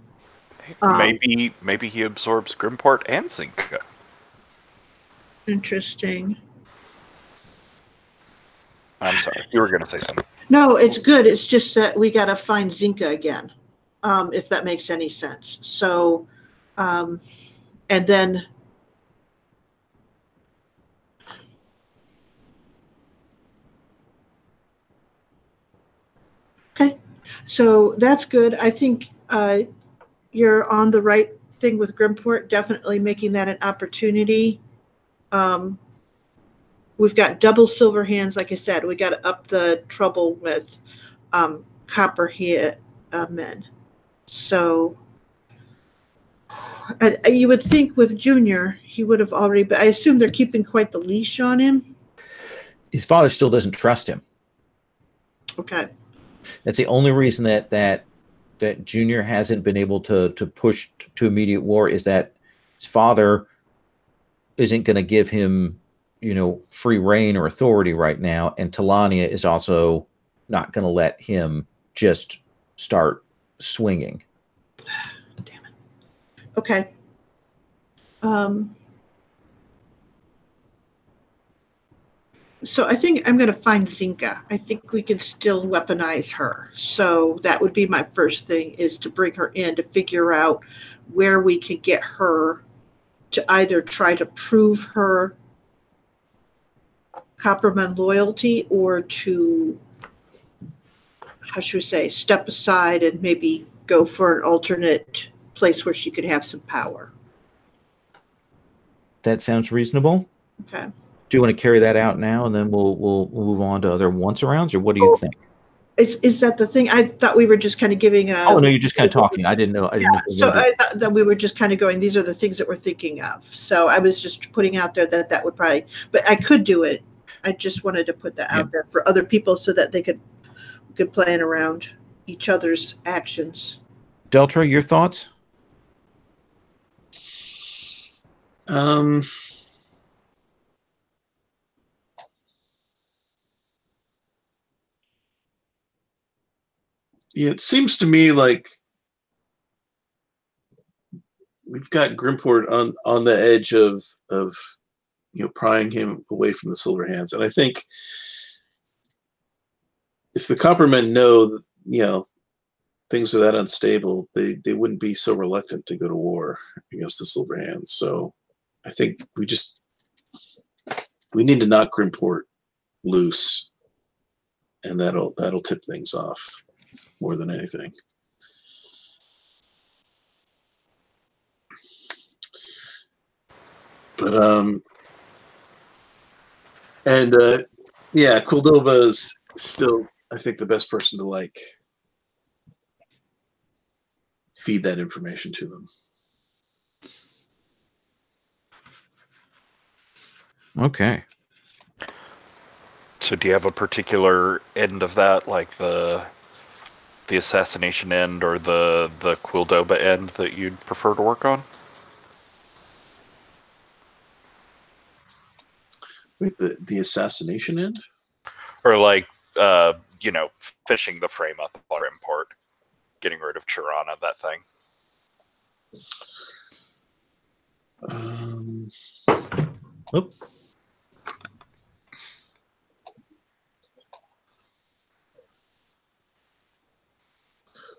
Maybe he absorbs Grimport and Zinka. Interesting. I'm sorry, you were going to say something. No, it's good. It's just that we got to find Zinka again, if that makes any sense. So, and then, okay, so that's good. I think you're on the right thing with Grimport, definitely making that an opportunity. We've got double Silver Hands, like I said. We got to up the trouble with Copperhead men. So you would think with Junior, he would have already, but I assume they're keeping quite the leash on him. His father still doesn't trust him. Okay. That's the only reason that Junior hasn't been able to push to immediate war, is that his father isn't going to give him, free reign or authority right now, and Talania is also not going to let him just start swinging. Damn it. Okay. So I think I'm going to find Zinka. I think we can still weaponize her. So that would be my first thing, is to bring her in to figure out where we can get her to either try to prove her Copperman loyalty, or to, how should we say, step aside and maybe go for an alternate place where she could have some power. That sounds reasonable. Okay. Do you want to carry that out now, and then we'll move on to other once-arounds, or what do you think? Is that the thing? I thought we were just kind of giving a... Oh, no, you're just kind of talking. I didn't know. So I thought that we were just kind of going, these are the things that we're thinking of. So I was just putting out there that would probably... But I could do it. I just wanted to put that out there for other people so that they could plan around each other's actions. Deltra, your thoughts? Yeah, it seems to me like we've got Grimport on the edge of prying him away from the Silver Hands, and I think if the Coppermen know things are that unstable, they wouldn't be so reluctant to go to war against the Silver Hands. So I think we need to knock Grimport loose, and that'll tip things off more than anything. But Quildoba is still, I think, the best person to feed that information to them. Okay. So do you have a particular end of that, like the assassination end or the Quildoba end, that you'd prefer to work on? Wait, the assassination end? Or finishing the frame up or import, getting rid of Chirana, that thing. Oop.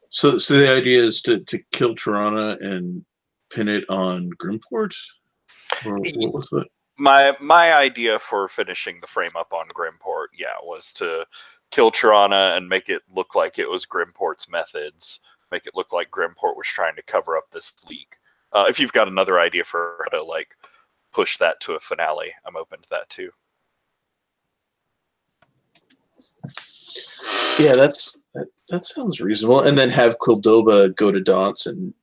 So the idea is to kill Tirana and pin it on Grimport? Or what was that? My idea for finishing the frame up on Grimport, was to kill Tirana and make it look like it was Grimport's methods. Make it look like Grimport was trying to cover up this leak. If you've got another idea for how to like push that to a finale, I'm open to that too. Yeah, that sounds reasonable. And then have Quildoba go to Daunt's and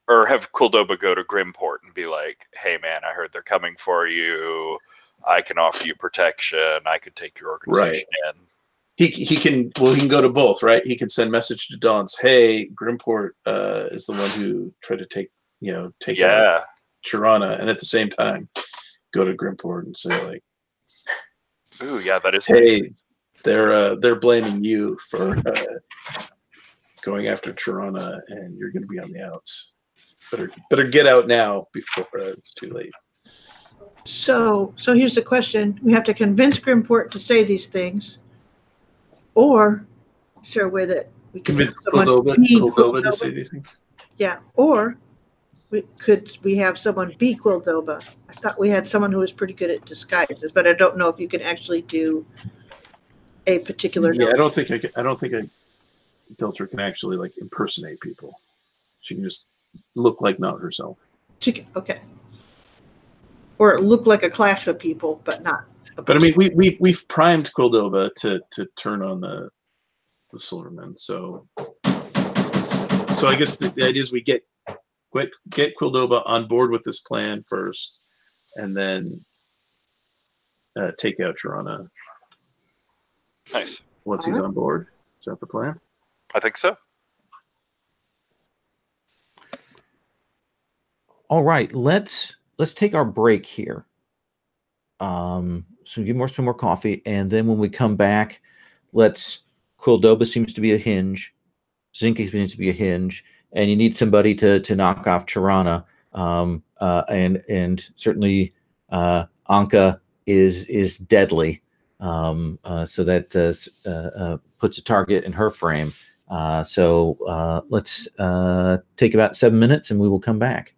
or have Quildoba go to Grimport and be like, "Hey, man, I heard they're coming for you. I can offer you protection. I could take your organization in." He can go to both, right? He can send message to Daunt's, "Hey, Grimport is the one who tried to take out Tirana," and at the same time go to Grimport and say like, "Ooh, yeah, that is hey, nice. They're blaming you for going after Tirana, and you're going to be on the outs. Better get out now before it's too late." So here's the question: we have to convince Grimport to say these things, or is there a way that we can Convince have Quildoba to say these things? Yeah, or we have someone be Quildoba? I thought we had someone who was pretty good at disguises, but I don't know if you can actually do a particular. Yeah, I don't think a filter can actually like impersonate people. She can just look like not herself. Okay. Or it looked like a class of people, but not. But I mean, we've primed Quildoba to turn on the Silverman. So I guess the idea is we get Quildoba on board with this plan first, and then take out Tirana. Nice. Once he's on board, is that the plan? I think so. All right, let's take our break here. So give some more coffee, and then when we come back, Quildoba seems to be a hinge, Zinke seems to be a hinge, and you need somebody to knock off Tirana. And certainly Anka is deadly. So that puts a target in her frame. So let's take about 7 minutes, and we will come back.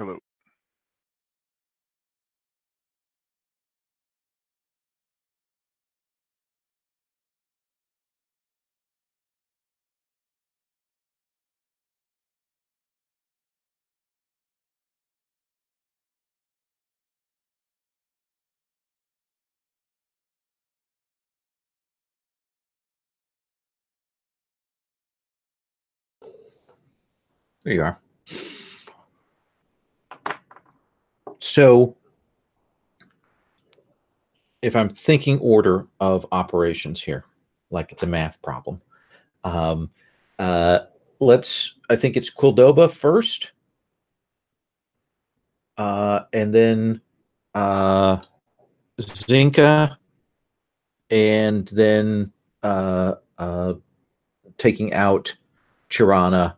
Hello. There you are. So if I'm thinking order of operations here, like it's a math problem, um, I think it's Quildoba first, and then Zinka, and then taking out Chirana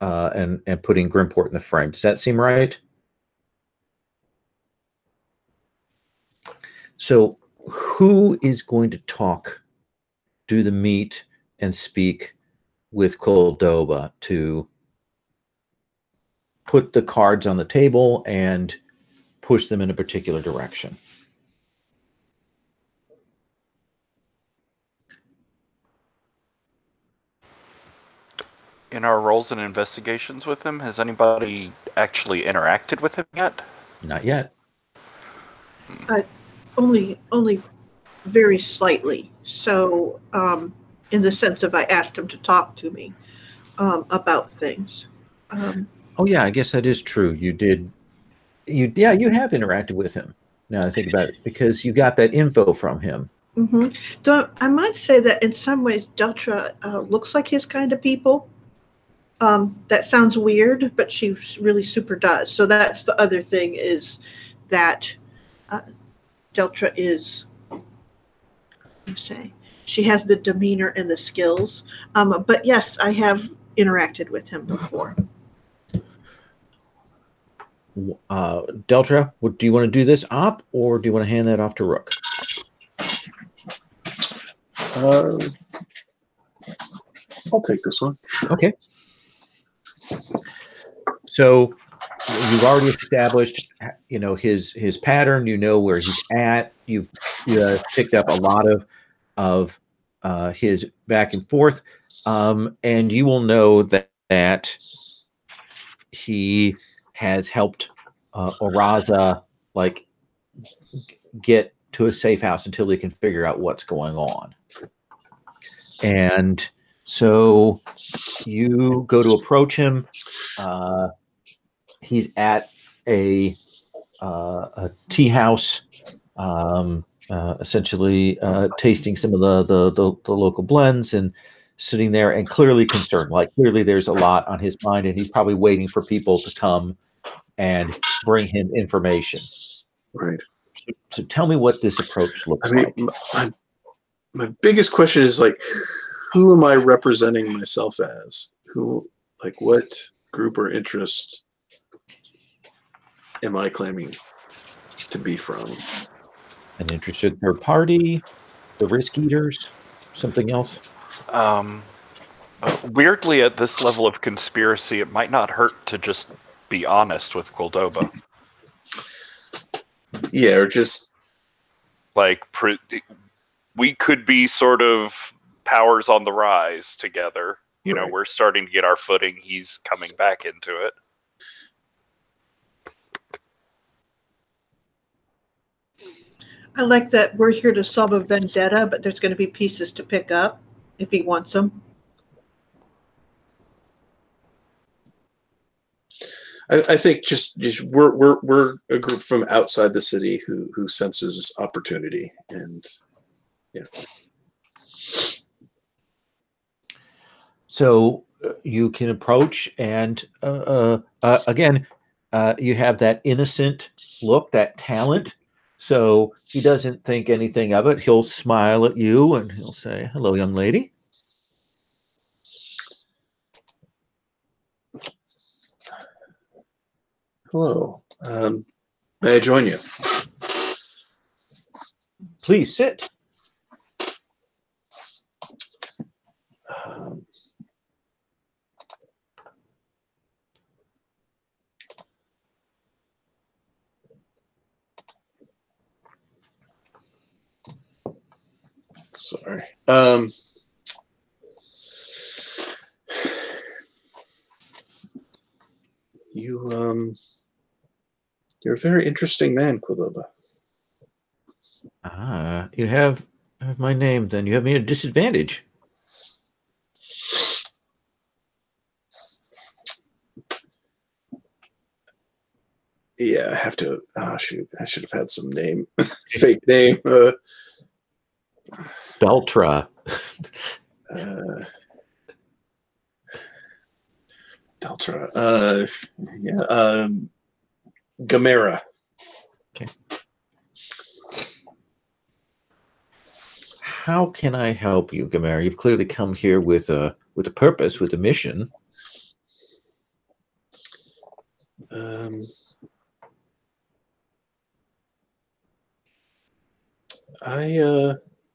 and putting Grimport in the frame. Does that seem right? So who is going to do the meet and speak with Quildoba to put the cards on the table and push them in a particular direction? In our roles and investigations with him, has anybody actually interacted with him yet? Not yet. Only very slightly. So, in the sense of I asked him to talk to me about things. Oh yeah, I guess that is true. You did. You have interacted with him. Now I think about it, because you got that info from him. Mm-hmm. I might say that in some ways, Deltra looks like his kind of people. That sounds weird, but she really super does. So that's the other thing, is that Deltra is, you say, she has the demeanor and the skills. But yes, I have interacted with him before. Deltra, do you want to do this op, or do you want to hand that off to Rook? I'll take this one. Okay. So you've already established, his pattern. You know where he's at. You've picked up a lot of his back and forth, and you will know that he has helped Oraza get to a safe house until they can figure out what's going on. And so you go to approach him. He's at a tea house, essentially tasting some of the local blends and sitting there and clearly concerned. Like, clearly there's a lot on his mind, and he's probably waiting for people to come and bring him information. Right. So tell me what this approach looks like. My biggest question is, like, who am I representing myself as? What group or interest am I claiming to be from? An interested third party, the risk eaters, something else? Weirdly, at this level of conspiracy, it might not hurt to just be honest with Quildoba. Yeah, or just we could be sort of powers on the rise together. You know, we're starting to get our footing. He's coming back into it. I like that we're here to solve a vendetta, but there's going to be pieces to pick up if he wants them. I think just we're a group from outside the city who senses opportunity, and yeah. So you can approach, and again, you have that innocent look, that talent. So he doesn't think anything of it. He'll smile at you and he'll say, "Hello, young lady." Hello. May I join you? Please sit. Sorry. You're a very interesting man, Quiloba. Ah, you have my name. Then you have me at a disadvantage. Yeah, I have to. Oh shoot! I should have had some name, fake name. Beltra. Deltra. Yeah. Gamera. Okay. How can I help you, Gamera? You've clearly come here with a purpose, with a mission.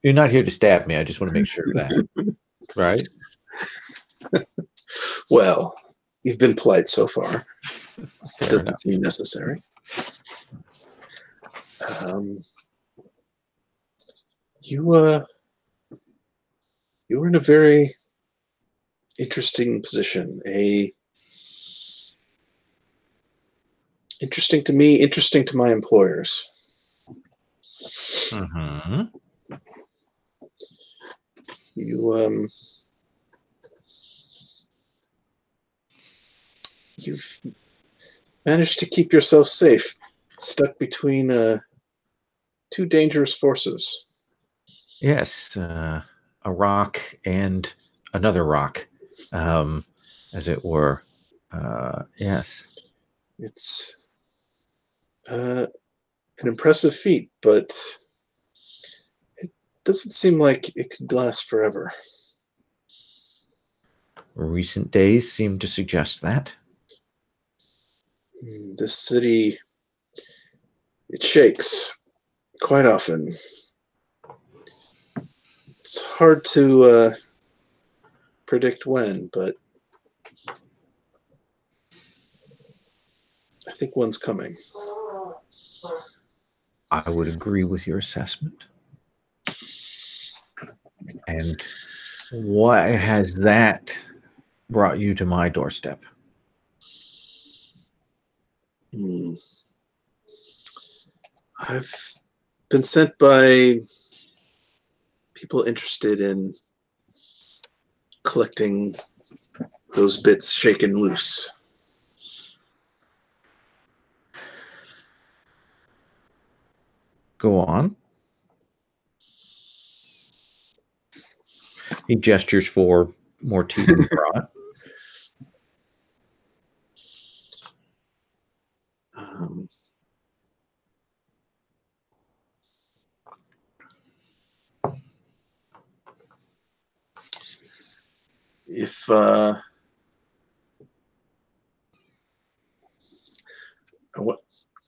You're not here to stab me. I just want to make sure of that. Right? Well, you've been polite so far. Fair Doesn't enough. seem necessary. You were in a very interesting position. Interesting to me, interesting to my employers. Mm-hmm. You've managed to keep yourself safe, stuck between two dangerous forces. Yes, a rock and another rock, as it were. Yes. It's an impressive feat, but it doesn't seem like it could last forever. Recent days seem to suggest that. This city, it shakes quite often. It's hard to predict when, but I think one's coming. I would agree with your assessment. And why has that brought you to my doorstep? I've been sent by people interested in collecting those bits shaken loose. Go on. He gestures for more tea than he brought. If I'm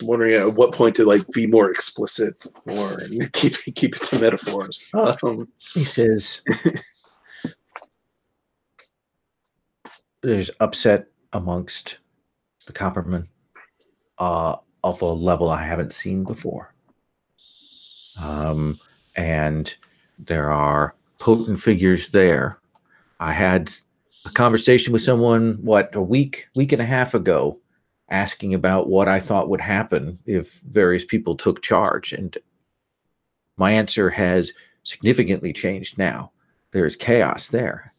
wondering at what point to be more explicit or keep it to metaphors. He says, "There's upset amongst the Coppermen of a level I haven't seen before, and there are potent figures there. I had a conversation with someone, a week and a half ago, asking about what I thought would happen if various people took charge. And my answer has significantly changed now. There's chaos there.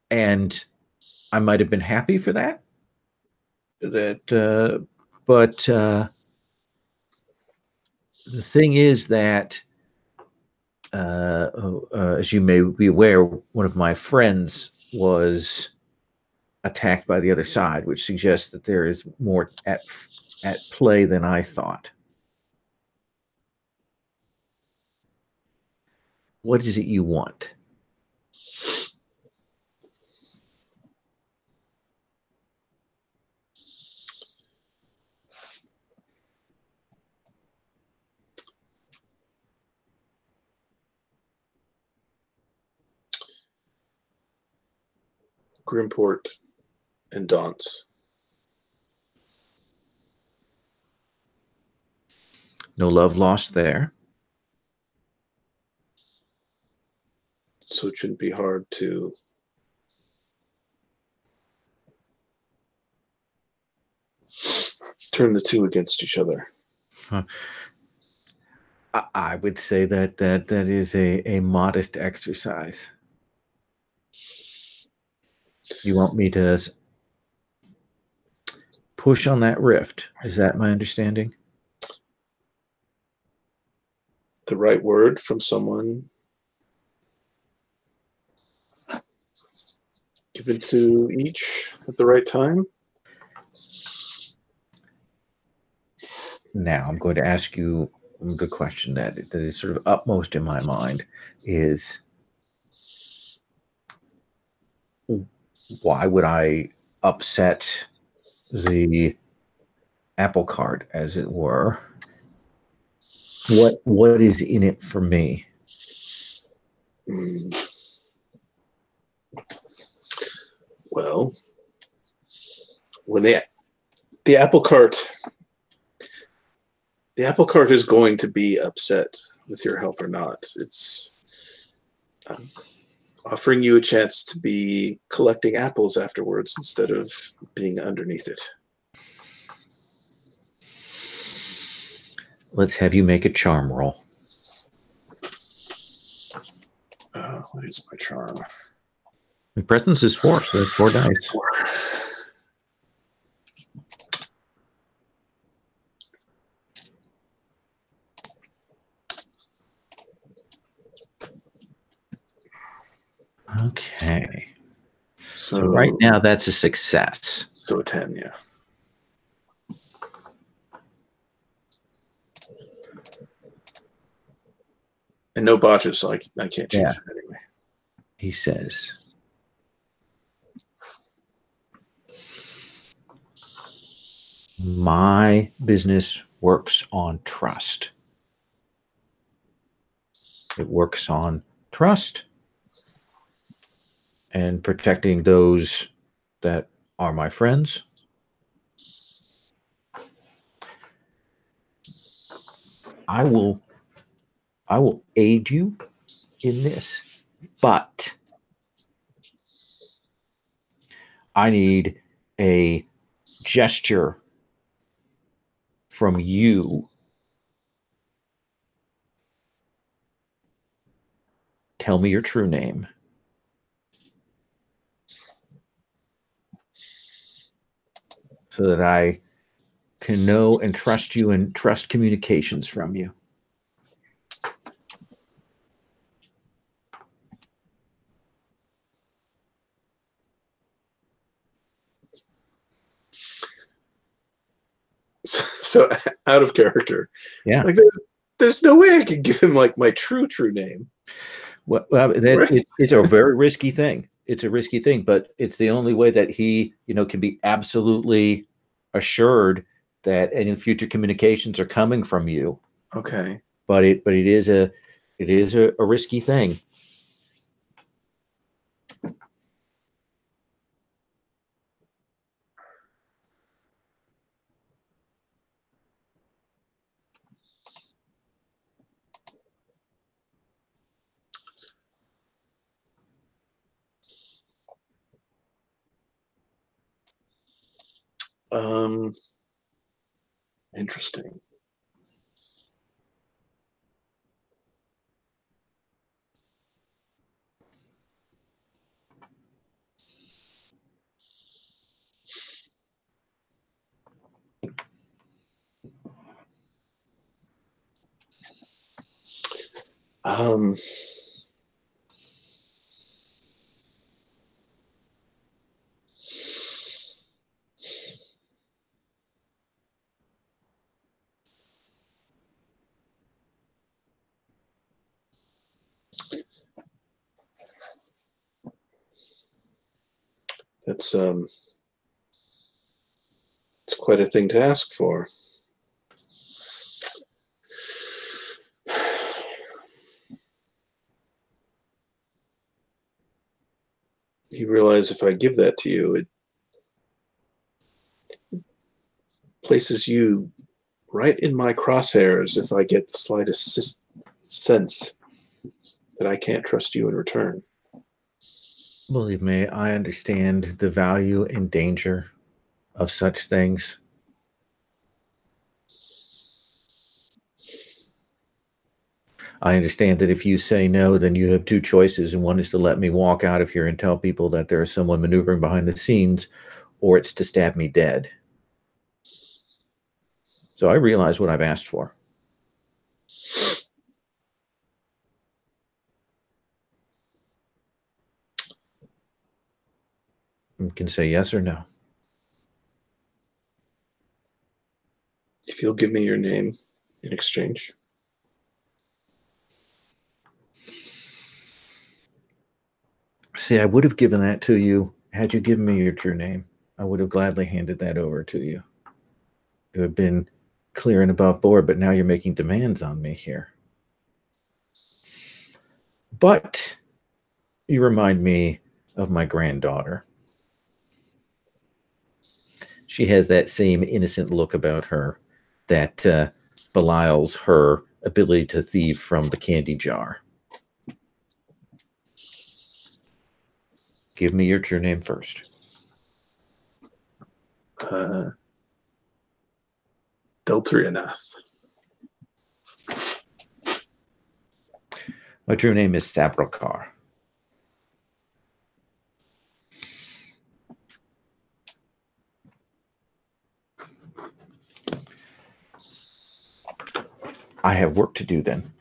And I might have been happy for that. But the thing is that, as you may be aware, one of my friends was attacked by the other side, which suggests that there is more at play than I thought. What is it you want?" Grimport and Daunt's. No love lost there. So it shouldn't be hard to turn the two against each other. Huh. I would say that is a modest exercise. You want me to push on that rift? Is that my understanding? The right word from someone given to each at the right time. Now I'm going to ask you the question that is sort of upmost in my mind is, why would I upset the apple cart, as it were? What is in it for me? Well, when the apple cart is going to be upset with your help or not. It's offering you a chance to be collecting apples afterwards instead of being underneath it. Let's have you make a charm roll. What is my charm? My presence is 4, so that's 4 dice. 4. Okay. So right now that's a success. So a 10, yeah. And no botches, so I can't change it anyway. He says, my business works on trust. It works on trust and protecting those that are my friends. I will aid you in this, but I need a gesture from you. Tell me your true name. So that I can know and trust you and trust communications from you. So out of character. Yeah. Like there's no way I could give him like my true name. Well, Right. it's a very risky thing. It's a risky thing, but it's the only way that he, can be absolutely assured that any future communications are coming from you. Okay. But it is a risky thing. Interesting. That's it's quite a thing to ask for. You realize if I give that to you, it places you right in my crosshairs if I get the slightest sense that I can't trust you in return. Believe me, I understand the value and danger of such things. I understand that if you say no, then you have two choices, and one is to let me walk out of here and tell people that there is someone maneuvering behind the scenes, or it's to stab me dead. So I realize what I've asked for. You can say yes or no. If you'll give me your name in exchange. See, I would have given that to you had you given me your true name. I would have gladly handed that over to you. It would have been clear and above board, but now you're making demands on me here. But you remind me of my granddaughter. She has that same innocent look about her that belies her ability to thieve from the candy jar. Give me your true name first. Deltrianath. My true name is Sabrakar. I have work to do then.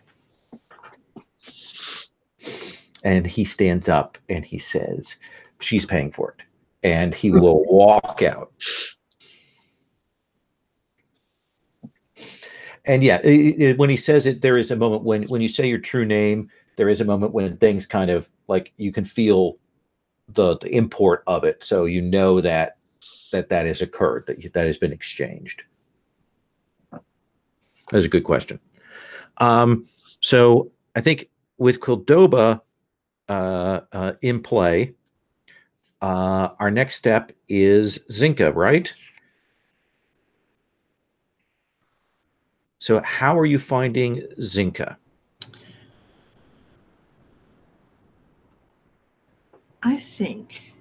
And he stands up and he says, she's paying for it. And he will walk out. And yeah, when he says it, there is a moment when you say your true name, there is a moment when things kind of like you can feel the import of it. So you know that has occurred, that has been exchanged. That's a good question. So I think with Quildoba in play, our next step is Zinka, right? So how are you finding Zinka? I think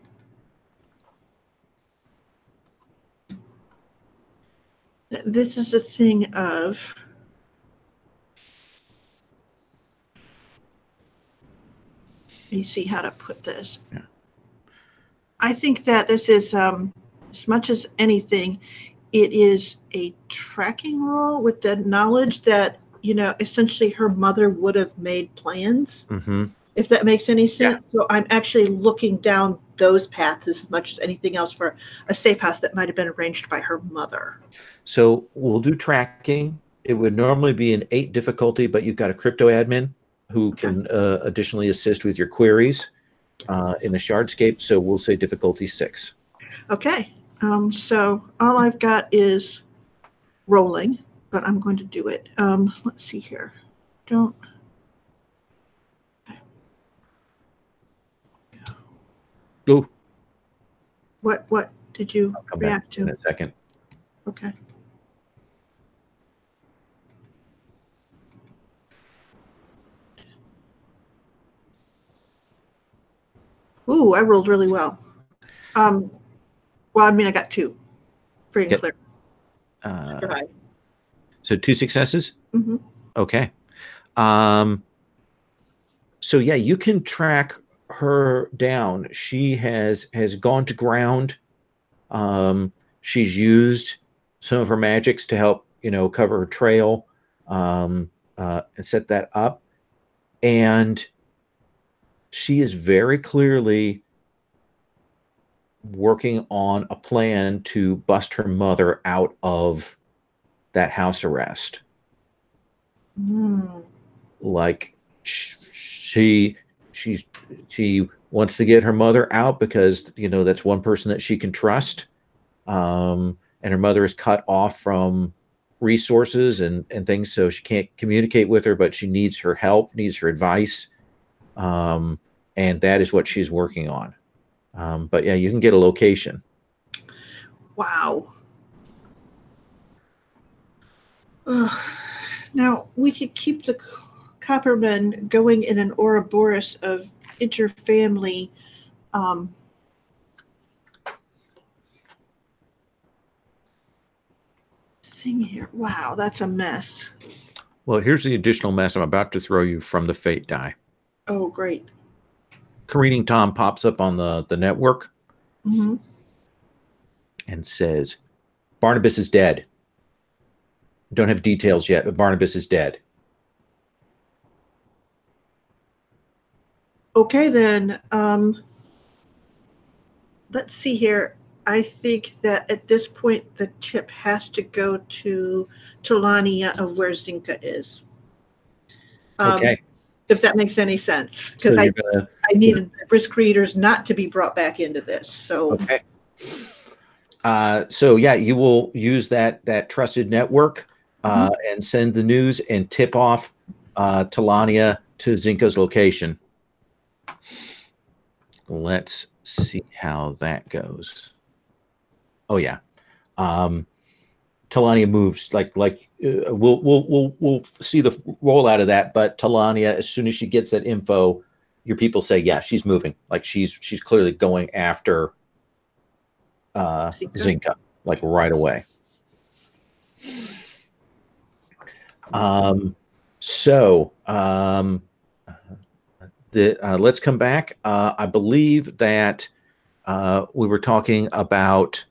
that this is a thing of let me see how to put this. Yeah. I think that this is as much as anything, it is a tracking role with the knowledge that, you know, essentially her mother would have made plans, if that makes any sense. Yeah. So I'm actually looking down those paths as much as anything else for a safe house that might have been arranged by her mother. So we'll do tracking. It would normally be an 8 difficulty, but you've got a crypto admin who can additionally assist with your queries in the Shardscape. So we'll say difficulty 6. Okay. So all I've got is rolling, but I'm going to do it. Let's see here. Don't. Go. What did you react to? In a second. Okay. Ooh, I rolled really well. Well, I mean, I got 2. Free and clear. So 2 successes? Mm-hmm. Okay. So yeah, you can track her down. She has gone to ground. She's used some of her magics to help, you know, cover her trail and set that up. And she is very clearly working on a plan to bust her mother out of that house arrest. Like she wants to get her mother out because, you know, that's one person that she can trust. And her mother is cut off from resources and things, so she can't communicate with her, but she needs her help, needs her advice. And that is what she's working on. But yeah, you can get a location. Wow. Now we could keep the coppermen going in an Ouroboros of interfamily thing here. Wow, that's a mess. Well, here's the additional mess I'm about to throw you from the fate die. Oh, great. Careening Tom pops up on the network Mm-hmm. and says, Barnabas is dead. Don't have details yet, but Barnabas is dead. Okay, then. Let's see here. I think that at this point, the tip has to go to Talania of where Zinka is. Okay. If that makes any sense. Because So I gonna, needed risk creators not to be brought back into this. So okay. So yeah, you will use that trusted network and send the news and tip off Talania to Zinka's location. Let's see how that goes. Oh yeah, Talania moves like we'll see the rollout of that. But Talania, as soon as she gets that info, your people say, yeah, she's moving. Like she's clearly going after Zinka, like right away. Let's come back. I believe that we were talking about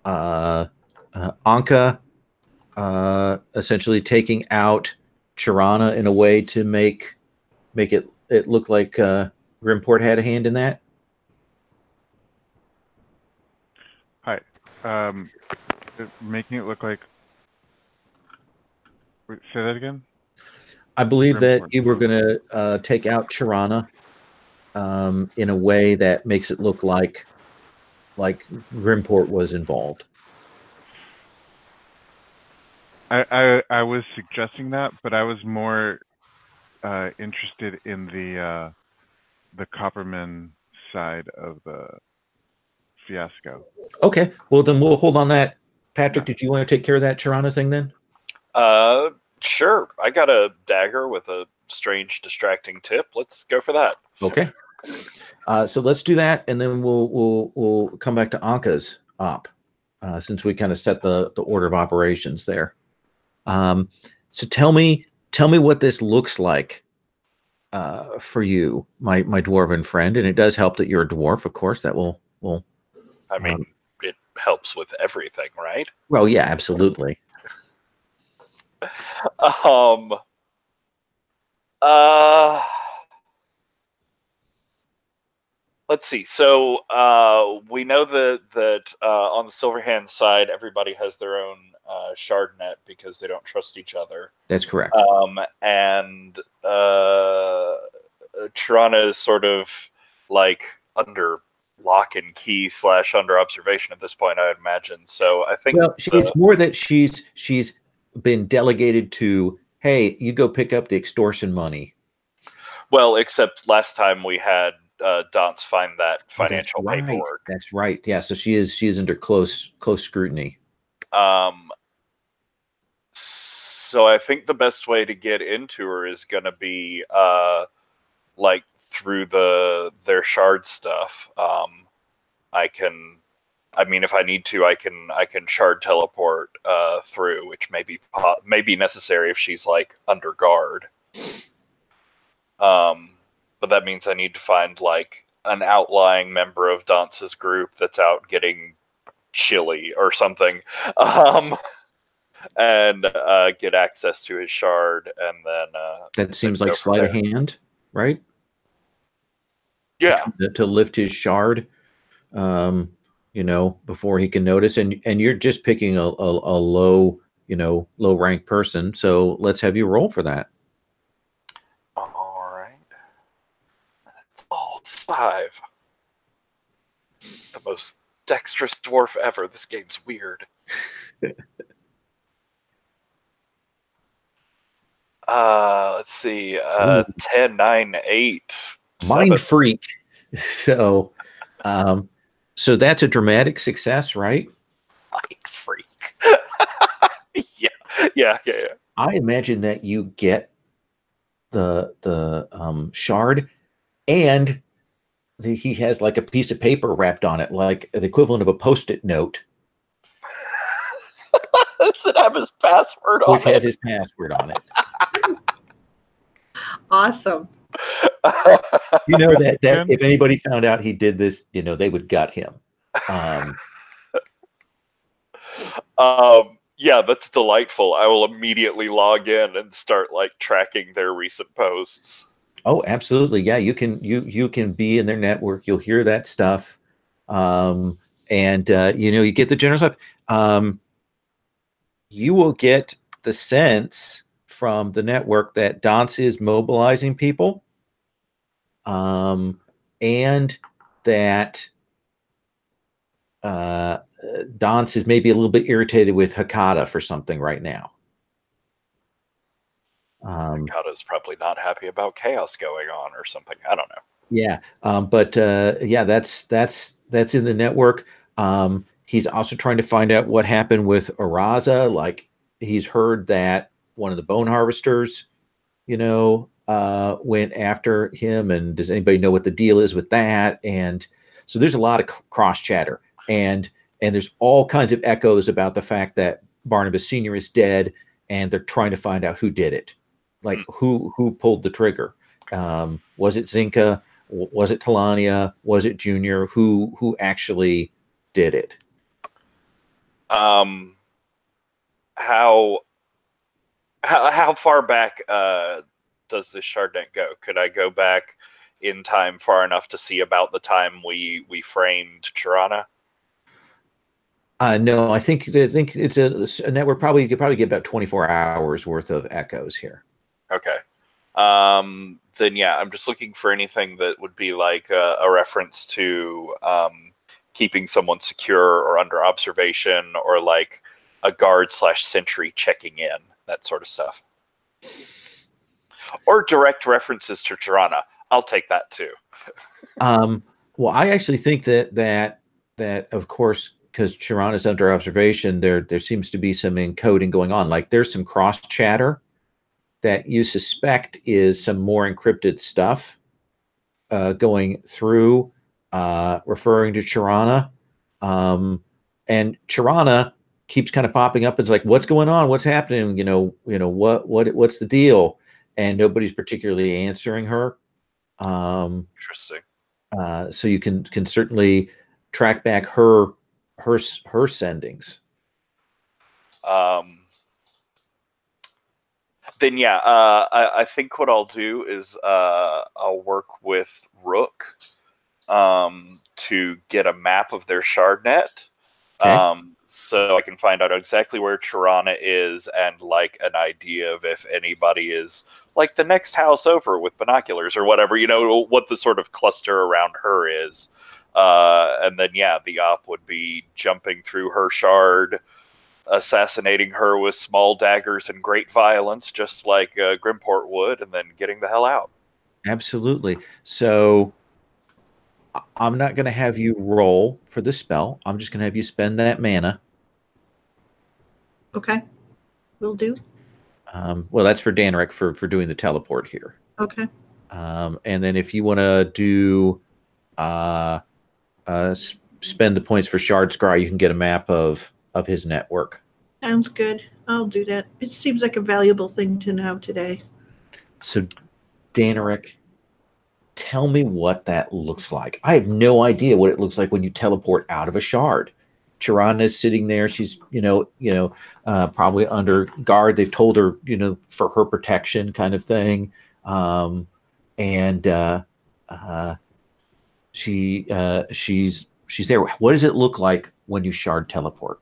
Anka essentially taking out Chirana in a way to make it look like Grimport had a hand in that. Hi. Making it look like. Wait, say that again. I believe that Grimport. you were going to take out Chirana in a way that makes it look like Grimport was involved. I was suggesting that, but I was more interested in the Copperman side of the fiasco. Okay, well then we'll hold on that. Patrick, did you want to take care of that Chirana thing then? Sure. I got a dagger with a strange, distracting tip. Let's go for that. Okay. So let's do that, and then we'll come back to Anka's op, since we kind of set the order of operations there. So tell me what this looks like for you, my dwarven friend, and it does help that you're a dwarf, of course. That will. I mean, it helps with everything, right? Well, yeah, absolutely. Let's see. So we know that on the Silverhand side, everybody has their own shard net because they don't trust each other. That's correct. And Tirana is sort of like under lock and key / under observation at this point, I would imagine. So I think it's more that she's been delegated to, hey, you go pick up the extortion money. Well, except last time we had Dance find that financial paperwork. That's right. Yeah, so she is under close scrutiny. So I think the best way to get into her is going to be like through their shard stuff. If I need to, I can shard teleport through, which may be necessary if she's like under guard. But that means I need to find like an outlying member of Dance's group that's out getting chili or something, and get access to his shard, and then that seems like sleight of hand, right? Yeah, to lift his shard, before he can notice, and you're just picking a low rank person, so let's have you roll for that. All right. That's all 5. The most dexterous dwarf ever. This game's weird. Let's see. 10, 9, 8. Mind freak. So, so that's a dramatic success, right? Mind freak. Yeah. I imagine that you get the shard, and he has like a piece of paper wrapped on it, like the equivalent of a Post-it note. Does it have his password on it? Which has his password on it. Awesome. You know that if anybody found out he did this, you know, they would gut him. Yeah, that's delightful. I will immediately log in and start like tracking their recent posts. Oh, absolutely. Yeah, you can be in their network. You'll hear that stuff. And you know, you get the general stuff. You will get the sense from the network that Danse is mobilizing people. And that Danse is maybe a little bit irritated with Hakata for something right now. Hakata's probably not happy about chaos going on or something. I don't know. Yeah, but yeah, that's in the network. He's also trying to find out what happened with Araza. Like, he's heard that one of the bone harvesters, you know, went after him, and does anybody know what the deal is with that? And so there's a lot of cross chatter, and there's all kinds of echoes about the fact that Barnabas Sr. is dead, and they're trying to find out who did it, like who pulled the trigger. Was it Zinka? Was it Talania? Was it Junior? Who actually did it? How far back does this shardnet go? Could I go back in time far enough to see about the time we framed Tirana? No, I think it's a network. You could probably get about 24 hours worth of echoes here. Okay. Then yeah, I'm just looking for anything that would be like a reference to keeping someone secure or under observation, or like a guard/sentry checking in, that sort of stuff. Or direct references to Tirana. I'll take that too. Well, I actually think that of course, because Tirana is under observation, there seems to be some encoding going on. Like, there's some cross chatter that you suspect is some more encrypted stuff going through, referring to Tirana. And Tirana keeps kind of popping up. It's like, what's going on? What's happening? You know, what's the deal? And nobody's particularly answering her. Interesting. So you can certainly track back her sendings. Then yeah, I think what I'll do is I'll work with Rook to get a map of their shardnet. Okay. So I can find out exactly where Tirana is, and like an idea of if anybody is like the next house over with binoculars or whatever, you know, what the sort of cluster around her is. And then yeah, the op would be jumping through her shard, assassinating her with small daggers and great violence, just like Grimport would, and then getting the hell out. Absolutely. So I'm not going to have you roll for the spell. I'm just going to have you spend that mana. Okay. Will do. Well, that's for Daneric for doing the teleport here. Okay. And then if you want to do spend the points for Shard Scry, you can get a map of his network. Sounds good. I'll do that. It seems like a valuable thing to know today. So, Daneric, tell me what that looks like. I have no idea what it looks like when you teleport out of a shard. Tirana is sitting there. She's, probably under guard. They've told her, for her protection kind of thing. She's there. What does it look like when you shard teleport?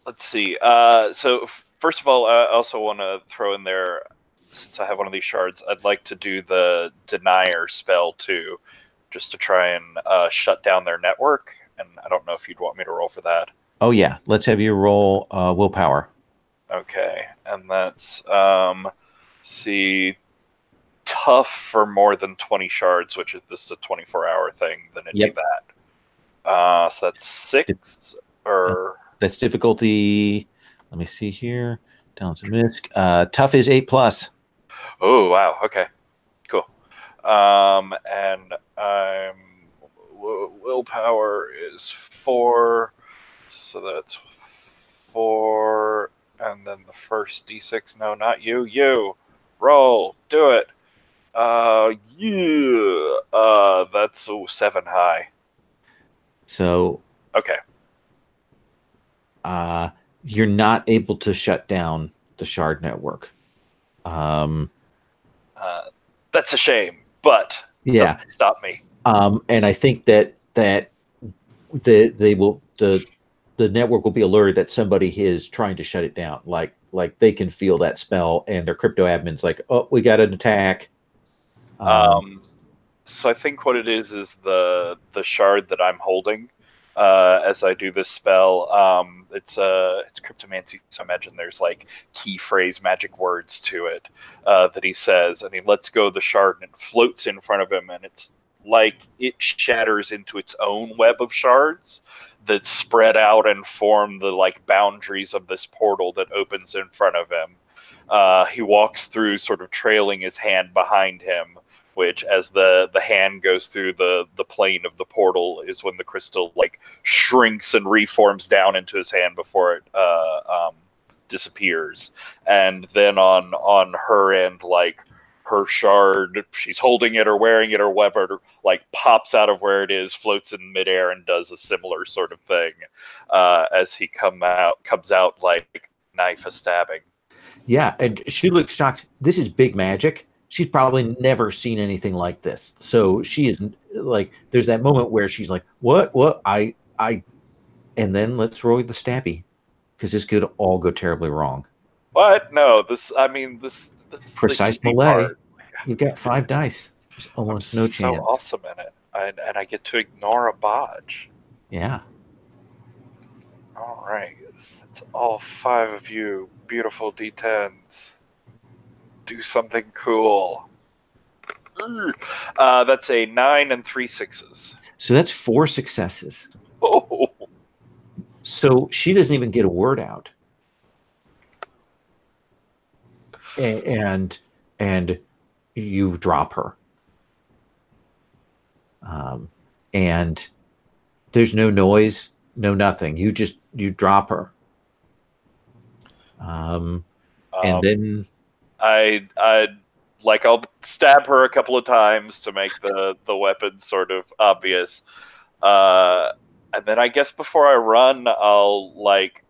Let's see. So first of all, I also want to throw in there, since I have one of these shards, I'd like to do the Denier spell too, just to try and shut down their network. And I don't know if you'd want me to roll for that. Oh yeah, let's have you roll willpower. Okay, and that's tough for more than 20 shards, which is this is a 24-hour thing. Then it'd be that. So that's 6 or. That's difficulty Let me see here. Talents and misc. Tough is 8+. Oh wow. Okay. Cool. And willpower is 4, so that's 4, and then the first d6. No, not you. You roll. Do it. Yeah. That's 7 high. So Okay. you're not able to shut down the shard network. That's a shame, but Yeah. doesn't stop me. And I think that the network will be alerted that somebody is trying to shut it down. Like they can feel that spell, and their crypto admin's like, oh, we got an attack. So I think what it is the shard that I'm holding as I do this spell. It's cryptomancy, so I imagine there's like key phrase magic words to it that he says, and he lets go of the shard, and it floats in front of him, and it's like it shatters into its own web of shards that spread out and form the like boundaries of this portal that opens in front of him. He walks through, sort of trailing his hand behind him, which, as the hand goes through the plane of the portal, is when the crystal like shrinks and reforms down into his hand before it disappears. And then on her end, like her shard, she's holding it or wearing it or whatever, like pops out of where it is, floats in midair, and does a similar sort of thing as he comes out like knife a stabbing. Yeah, and she looks shocked. This is big magic. She's probably never seen anything like this. So she is like, there's that moment where she's like, what, I, and then let's roll the stabby, because this could all go terribly wrong. What? No, this Precise melee. You've got 5 dice. There's almost no chance. So awesome in it, and I get to ignore a bodge. Yeah. All right, that's all 5 of you, beautiful D10s. Do something cool. That's a 9 and 3 6s. So that's 4 successes. Oh. So she doesn't even get a word out. And you drop her. And there's no noise, no nothing. You drop her. And then I'll stab her a couple of times to make the weapon sort of obvious. And then I guess before I run, I'll like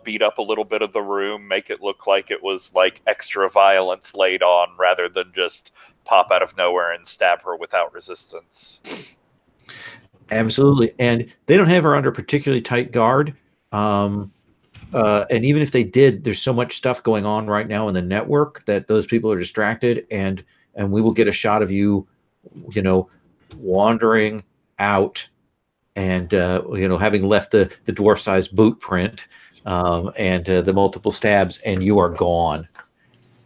beat up a little bit of the room, make it look like it was like extra violence laid on rather than just pop out of nowhere and stab her without resistance. Absolutely. And they don't have her under particularly tight guard. And even if they did, there's so much stuff going on right now in the network that those people are distracted, and we will get a shot of you, wandering out and, having left the dwarf-sized boot print and the multiple stabs, and you are gone.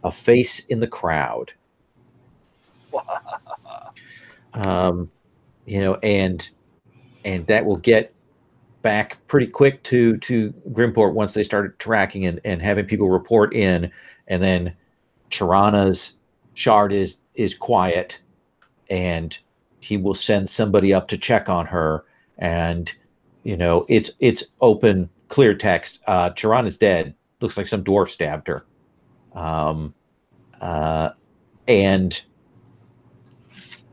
A face in the crowd. And that will get back pretty quick to Grimport once they started tracking and having people report in, and then Tirana's shard is quiet, and he will send somebody up to check on her, and it's open, clear text. Tirana's dead. Looks like some dwarf stabbed her. And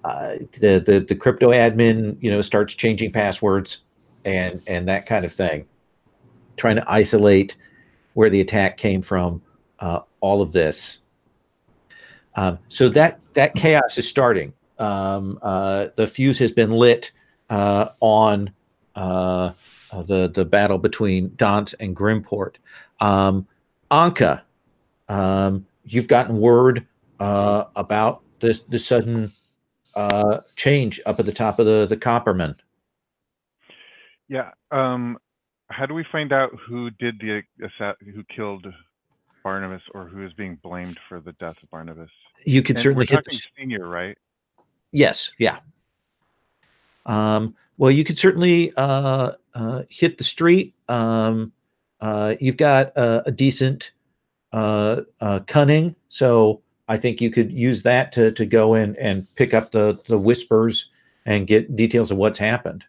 the crypto admin, starts changing passwords and that kind of thing, trying to isolate where the attack came from, all of this. So that chaos is starting. The fuse has been lit on the battle between Daunt and Grimport. Anka, you've gotten word about this sudden change up at the top of the Copperman. Yeah. How do we find out who killed Barnabas, or who is being blamed for the death of Barnabas? You could certainly we're hit talking senior, right? Yes. Yeah. Well, you could certainly hit the street. you've got a decent cunning, so I think you could use that to go in and pick up the whispers and get details of what's happened.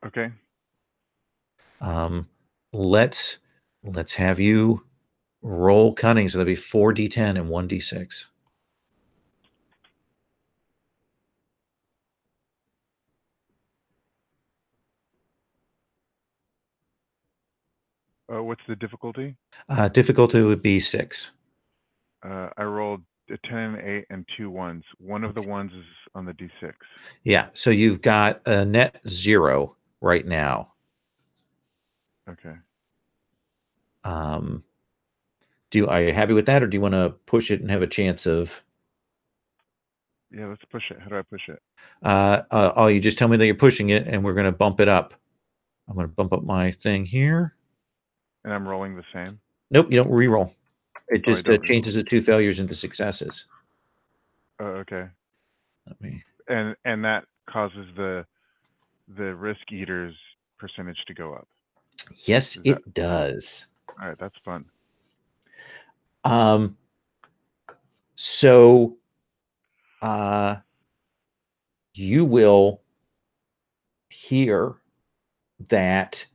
Okay. Let's have you roll cunning. So that'll be 4d10 and 1d6. What's the difficulty? Difficulty would be 6. I rolled a 10 and 8 and 2 ones. One of the ones is on the d6. Yeah, so you've got a net 0 right now. Okay. Are you happy with that, or do you want to push it and have a chance of? Yeah, let's push it. How do I push it? You just tell me that you're pushing it, and we're going to bump it up. I'm going to bump up my thing here. And I'm rolling the same? Nope, you don't re-roll. It just changes re-roll. the 2 failures into successes. Oh, okay. Let me. And that causes the risk eaters percentage to go up. Yes, it does. All right, that's fun. So you will hear that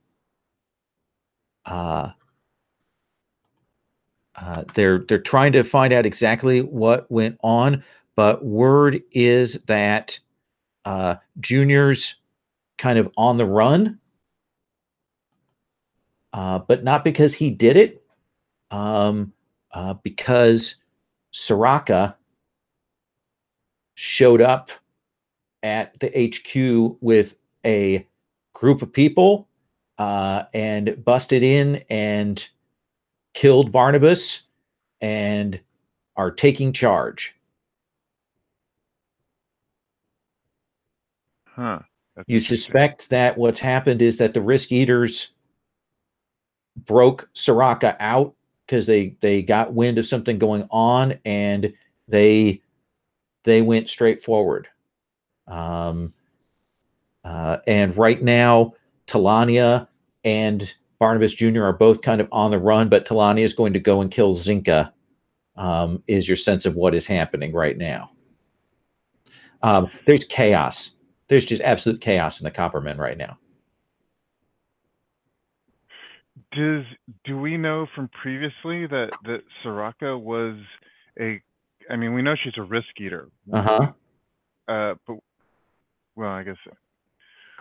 they're trying to find out exactly what went on, but word is that Junior's kind of on the run, but not because he did it, because Soraka showed up at the HQ with a group of people and busted in and killed Barnabas and are taking charge. Huh. You suspect that what's happened is that the Risk Eaters broke Soraka out because they got wind of something going on, and they went straight forward. And right now, Talania and Barnabas Jr. are both kind of on the run, but Talania is going to go and kill Zinka, is your sense of what is happening right now. There's chaos. There's just absolute chaos in the Coppermen right now. Do we know from previously that Soraka was I mean, we know she's a risk eater. Uh-huh. But, well, I guess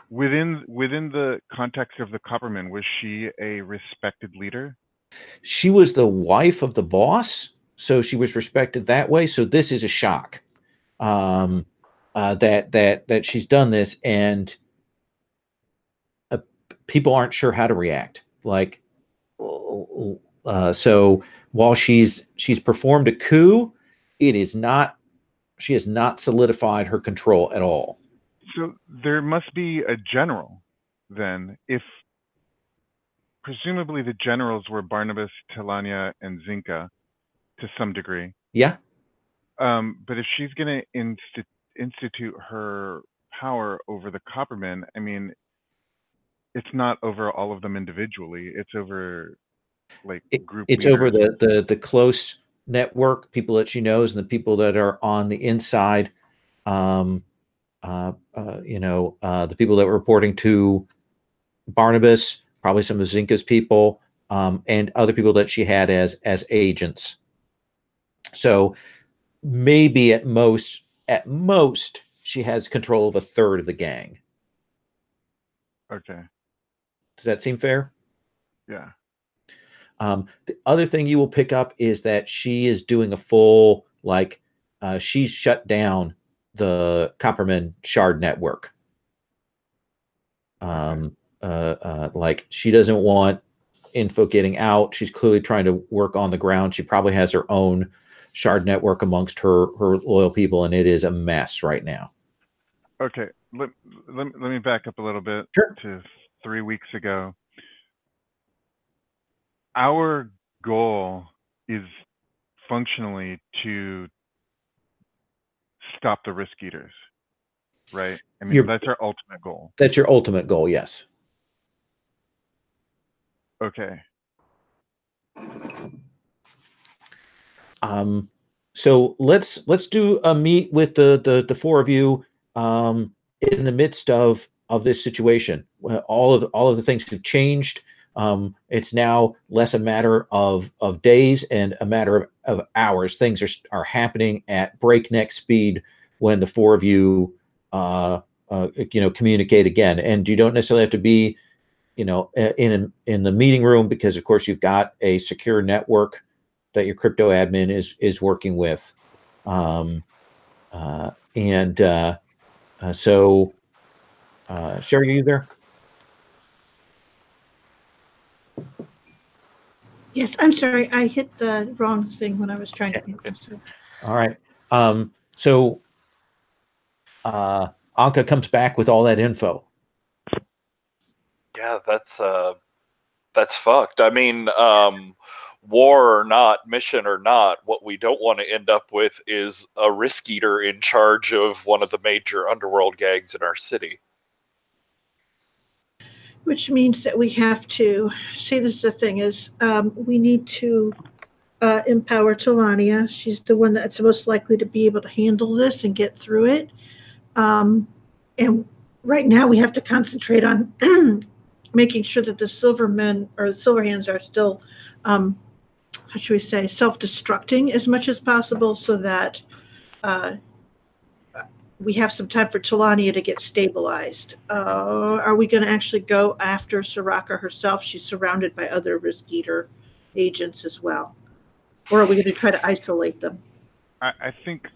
within the context of the Coppermen, was she a respected leader? She was the wife of the boss, so she was respected that way. So this is a shock that she's done this, and people aren't sure how to react. Like, so while she's performed a coup, she has not solidified her control at all. So there must be a general then, if presumably the generals were Barnabas, Talania, and Zinka to some degree. Yeah. But if she's going to institute her power over the Coppermen, I mean, it's not over all of them individually. It's over like group. It's leaders. over the close network, people that she knows, and the people that are on the inside. The people that were reporting to Barnabas, probably some of Zinka's people, and other people that she had as agents. So maybe at most, she has control of a third of the gang. Okay. Does that seem fair? Yeah. The other thing you will pick up is that she is doing a full, she's shut down the Copperman shard network. She doesn't want info getting out. She's clearly trying to work on the ground. She probably has her own shard network amongst her loyal people, and it is a mess right now. Okay. Let me back up a little bit. Sure. To 3 weeks ago. Our goal is functionally to stop the risk eaters, right? I mean, that's our ultimate goal. That's your ultimate goal, yes. Okay. So let's do a meet with the four of you in the midst of this situation. All of the things have changed. It's now less a matter of days and a matter of hours. Things are happening at breakneck speed when the four of you communicate again. And you don't necessarily have to be in the meeting room, because of course you've got a secure network that your crypto admin is working with. So Sherry, are you there? Yes, I'm sorry. I hit the wrong thing when I was trying to mute myself. All right. So Anka comes back with all that info. Yeah, that's fucked. I mean, war or not, mission or not, what we don't want to end up with is a risk eater in charge of one of the major underworld gangs in our city. Which means that we have to see, this is the thing is, we need to empower Talania. She's the one that's most likely to be able to handle this and get through it. And right now we have to concentrate on making sure that the Silvermen or the Silverhands are still, how should we say, self-destructing as much as possible, so that we have some time for Talania to get stabilized. Are we going to actually go after Soraka herself? She's surrounded by other risk eater agents as well. Or are we going to try to isolate them? I think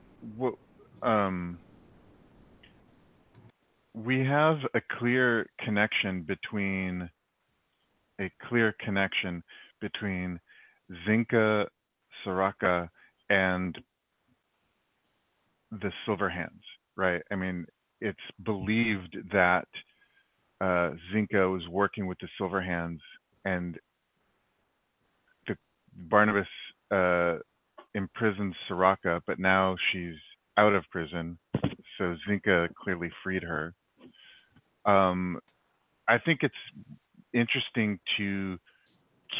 we have a clear connection between Zinka, Soraka, and the Silverhands, right? I mean, it's believed that Zinka was working with the Silverhands, and Barnabas imprisoned Soraka, but now she's out of prison, so Zinka clearly freed her. I think it's interesting to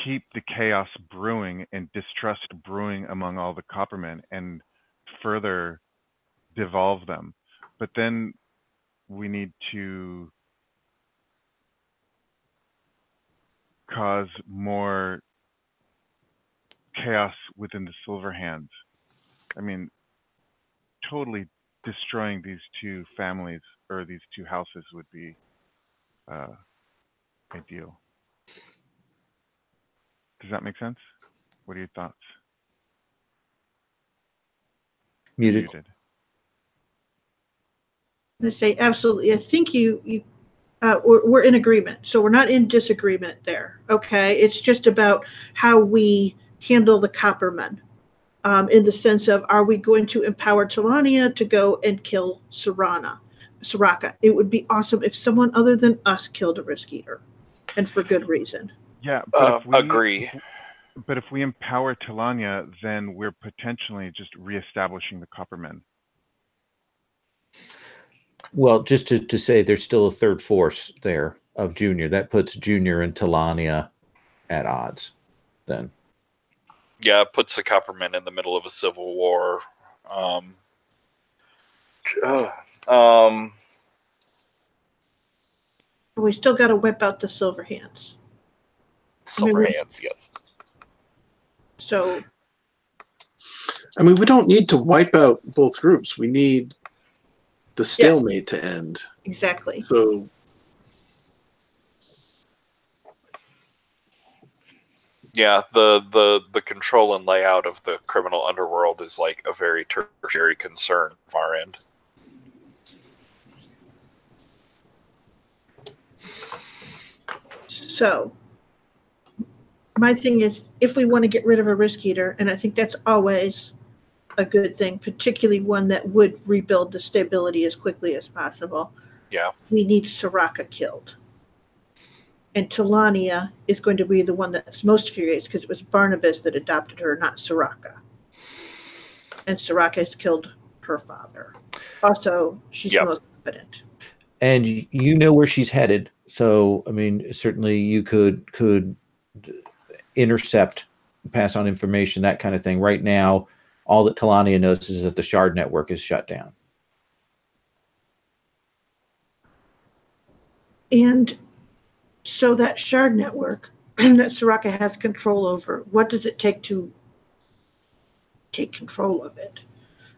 keep the chaos brewing and distrust brewing among all the Coppermen and further devolve them. But then we need to cause more chaos within the Silverhands. I mean, totally destroying these two families or these two houses would be ideal. Does that make sense? What are your thoughts? Muted. I say absolutely. I think we're in agreement, so we're not in disagreement there. Okay, it's just about how we handle the Coppermen, in the sense of, are we going to empower Talania to go and kill Soraka? It would be awesome if someone other than us killed a risk eater, and for good reason. Yeah, but Agree. But if we empower Talania, then we're potentially just reestablishing the Coppermen. Well, just to say, there's still a third force there of Junior. That puts Junior and Talania at odds then. Yeah, it puts the Coppermen in the middle of a civil war. We still got to whip out the Silverhands. Silverhands, yes. So, I mean, we don't need to wipe out both groups. We need the stalemate to end. Exactly. So, yeah, the control and layout of the criminal underworld is like a very tertiary concern from our end. So, my thing is, if we want to get rid of a risk eater, and I think that's always a good thing, particularly one that would rebuild the stability as quickly as possible. Yeah. We need Soraka killed. And Talania is going to be the one that's most furious, because it was Barnabas that adopted her, not Soraka. And Soraka has killed her father. Also, she's the most confident. And you know where she's headed. So, I mean, certainly you could intercept, pass on information, that kind of thing. Right now, all that Talania knows is that the shard network is shut down. And so that shard network that Soraka has control over, what does it take to take control of it?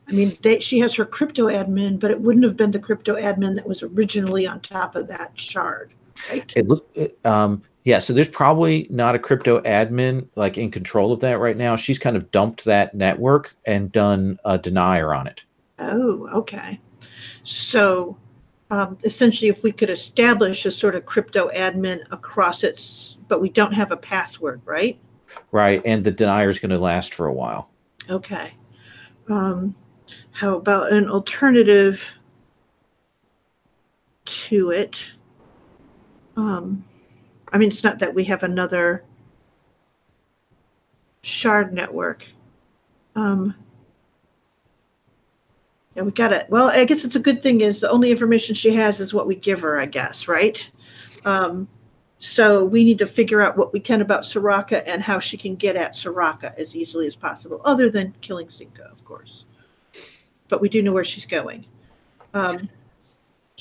I mean, she has her crypto admin, but it wouldn't have been the crypto admin that was originally on top of that shard, right? Yeah, so there's probably not a crypto admin like in control of that right now. She's kind of dumped that network and done a denier on it. Oh, okay. So essentially, if we could establish a sort of crypto admin across it, but we don't have a password, right? Right, and the denier is going to last for a while. Okay. How about an alternative to it? I mean, it's not that we have another shard network. Yeah, we got it. Well, I guess it's a good thing is the only information she has is what we give her, I guess, right? So we need to figure out what we can about Soraka and how she can get at Soraka as easily as possible, other than killing Cinca, of course. But we do know where she's going. So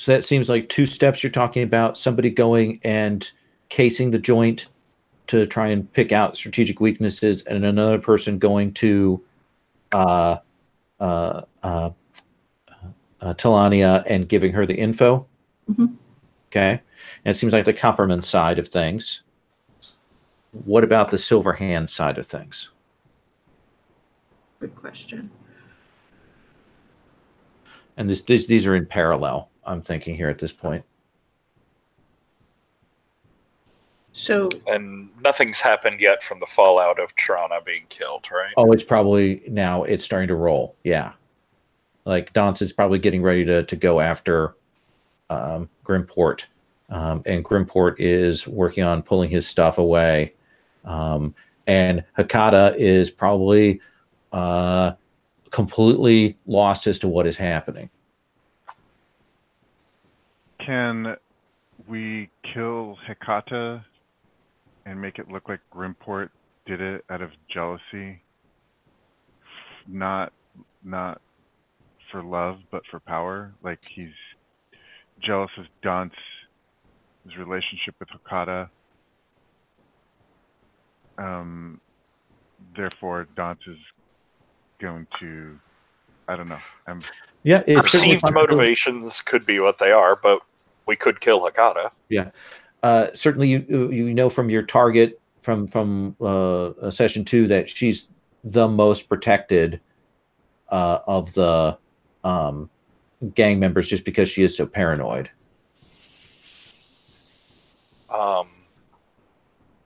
that seems like 2 steps you're talking about. Somebody going and casing the joint to try and pick out strategic weaknesses, and another person going to Talania and giving her the info. Mm-hmm. Okay. And it seems like the Copperman side of things. What about the Silver Hand side of things? Good question. And these are in parallel, I'm thinking here at this point. So, And nothing's happened yet from the fallout of Trana being killed, right? Oh, it's probably now it's starting to roll. Yeah. Like Dance is probably getting ready to go after Grimport. And Grimport is working on pulling his stuff away. And Hakata is probably completely lost as to what is happening. Can we kill Hecata and make it look like Grimport did it out of jealousy? Not for love, but for power. Like he's jealous of Dance's relationship with Hecata. Therefore, Dance is going to, I don't know. Yeah, it's perceived motivations could be what they are, but we could kill Hakata. Yeah, certainly you know from your target from session 2 that she's the most protected of the gang members just because she is so paranoid.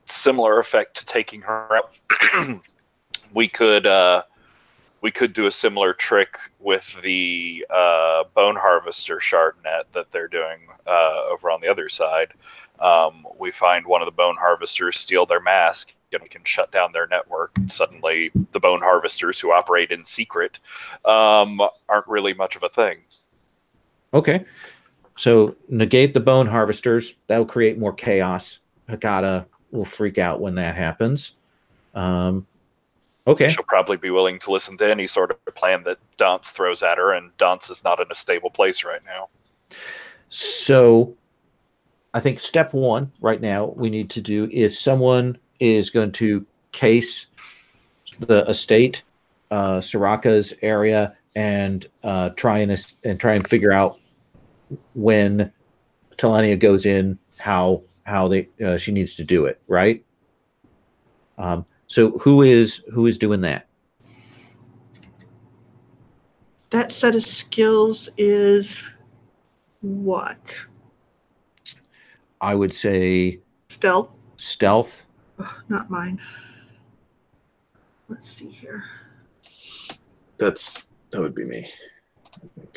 Similar effect to taking her out. we could do a similar trick with the bone harvester shard net that they're doing over on the other side. We find one of the bone harvesters, steal their mask, and we can shut down their network. Suddenly, the bone harvesters who operate in secret aren't really much of a thing. Okay, so negate the bone harvesters. That'll create more chaos. Hakata will freak out when that happens. Okay. She'll probably be willing to listen to any sort of plan that Dance throws at her, and Dance is not in a stable place right now. So I think step 1 right now we need to do is someone is going to case the estate, Soraka's area, and try and figure out when Talania goes in, how she needs to do it, right? So who is doing that? that set of skills is what? I would say Stealth? Stealth. Ugh, not mine. Let's see here. That would be me, I think.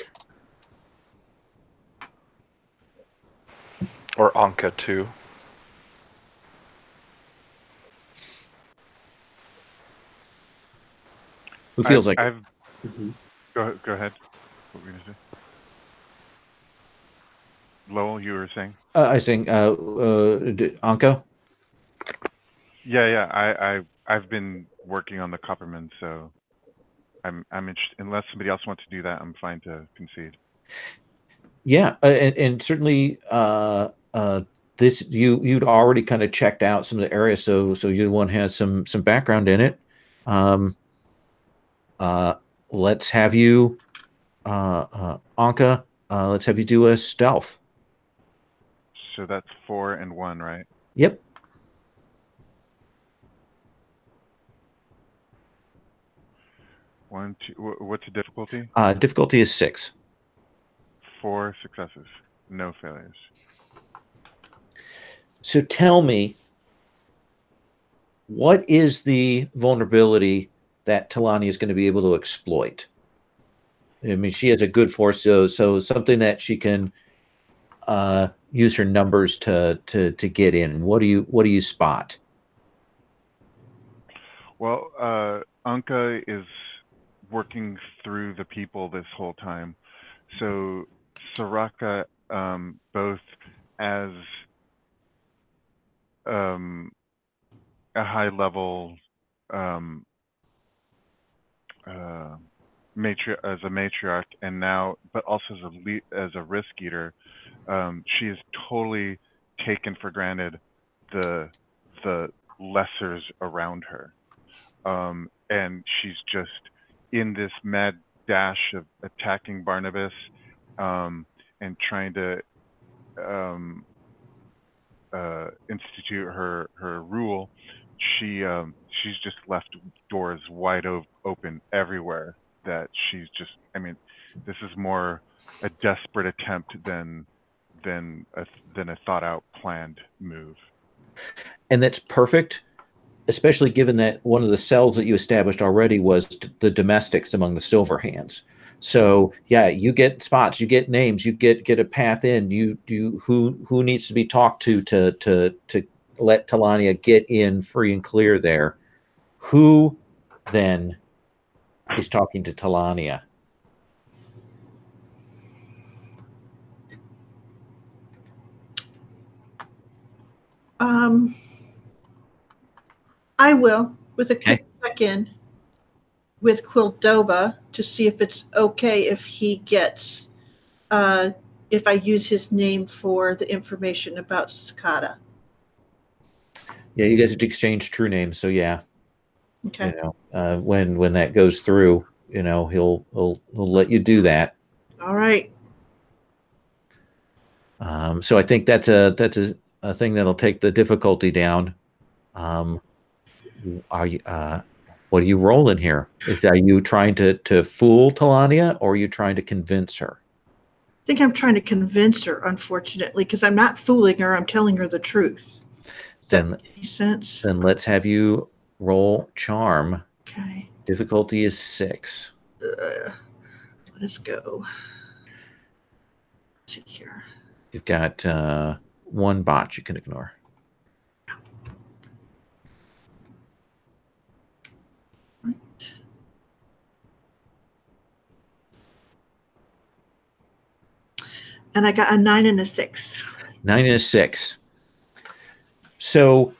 Or Anka too. Who feels like I've go ahead. What were you gonna say? Lowell, you were saying? I think Anka. Yeah. I've been working on the Copperman, so I'm interested. Unless somebody else wants to do that, I'm fine to concede. Yeah, and certainly this you'd already kind of checked out some of the areas, so you're the one who has some background in it. Um, let's have you, Anka. Let's have you do a stealth. So that's 4 and 1, right? Yep. One, two. What's the difficulty? Difficulty is 6. 4 successes, no failures. So tell me, what is the vulnerability that Talani is going to be able to exploit? I mean, she has a good force, so something that she can use her numbers to get in. What do you spot? Well, Anka is working through the people this whole time. So Soraka, both as a high level as a matriarch, and now, but also as a risk eater, she is totally taken for granted the lessers around her, and she's just in this mad dash of attacking Barnabas, and trying to institute her rule. She's just left doors wide open everywhere. That she's just, I mean, this is more a desperate attempt than a thought out planned move. And that's perfect, especially given that one of the cells that you established already was the domestics among the silver hands. So yeah, you get spots, you get names, you get a path in. You who needs to be talked to let Talania get in free and clear there. Who then is talking to Talania? I will, with a quick check-in with Quildoba to see if it's okay if he gets, if I use his name for the information about Cicada. Yeah, you guys have to exchange true names, so yeah. Okay. You know, when that goes through, you know, he'll let you do that. All right. So I think that's a thing that'll take the difficulty down. Are you what are you rolling here? Are you trying to fool Talania, or are you trying to convince her? I think I'm trying to convince her, unfortunately, because I'm not fooling her. I'm telling her the truth. Does that make any sense? Then let's have you roll charm. Okay. Difficulty is 6. Let us go. Let's see here. You've got 1 bot you can ignore. Right. And I got a 9 and a 6. 9 and a 6. So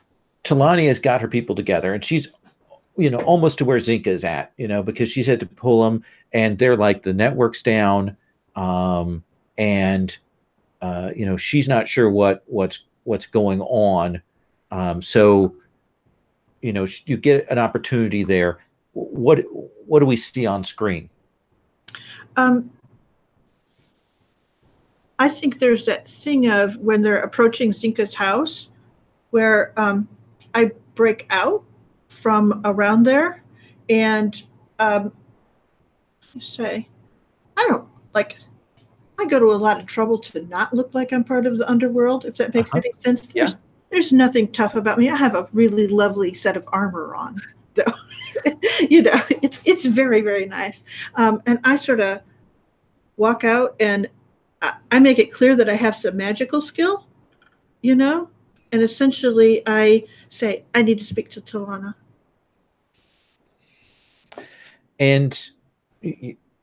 Talani has got her people together, and she's, you know, almost to where Zinka is at, you know, because she's had to pull them, and they're like, the network's down, and you know, she's not sure what's going on. So, you know, you get an opportunity there. What do we see on screen? I think there's that thing of when they're approaching Zinka's house, where I break out from around there, and you say, I don't like. I go to a lot of trouble to not look like I'm part of the underworld, if that makes any sense. There's nothing tough about me. I have a really lovely set of armor on, though. You know, it's very, very nice. And I sort of walk out, and I make it clear that I have some magical skill, you know, and essentially I say, I need to speak to Talana. And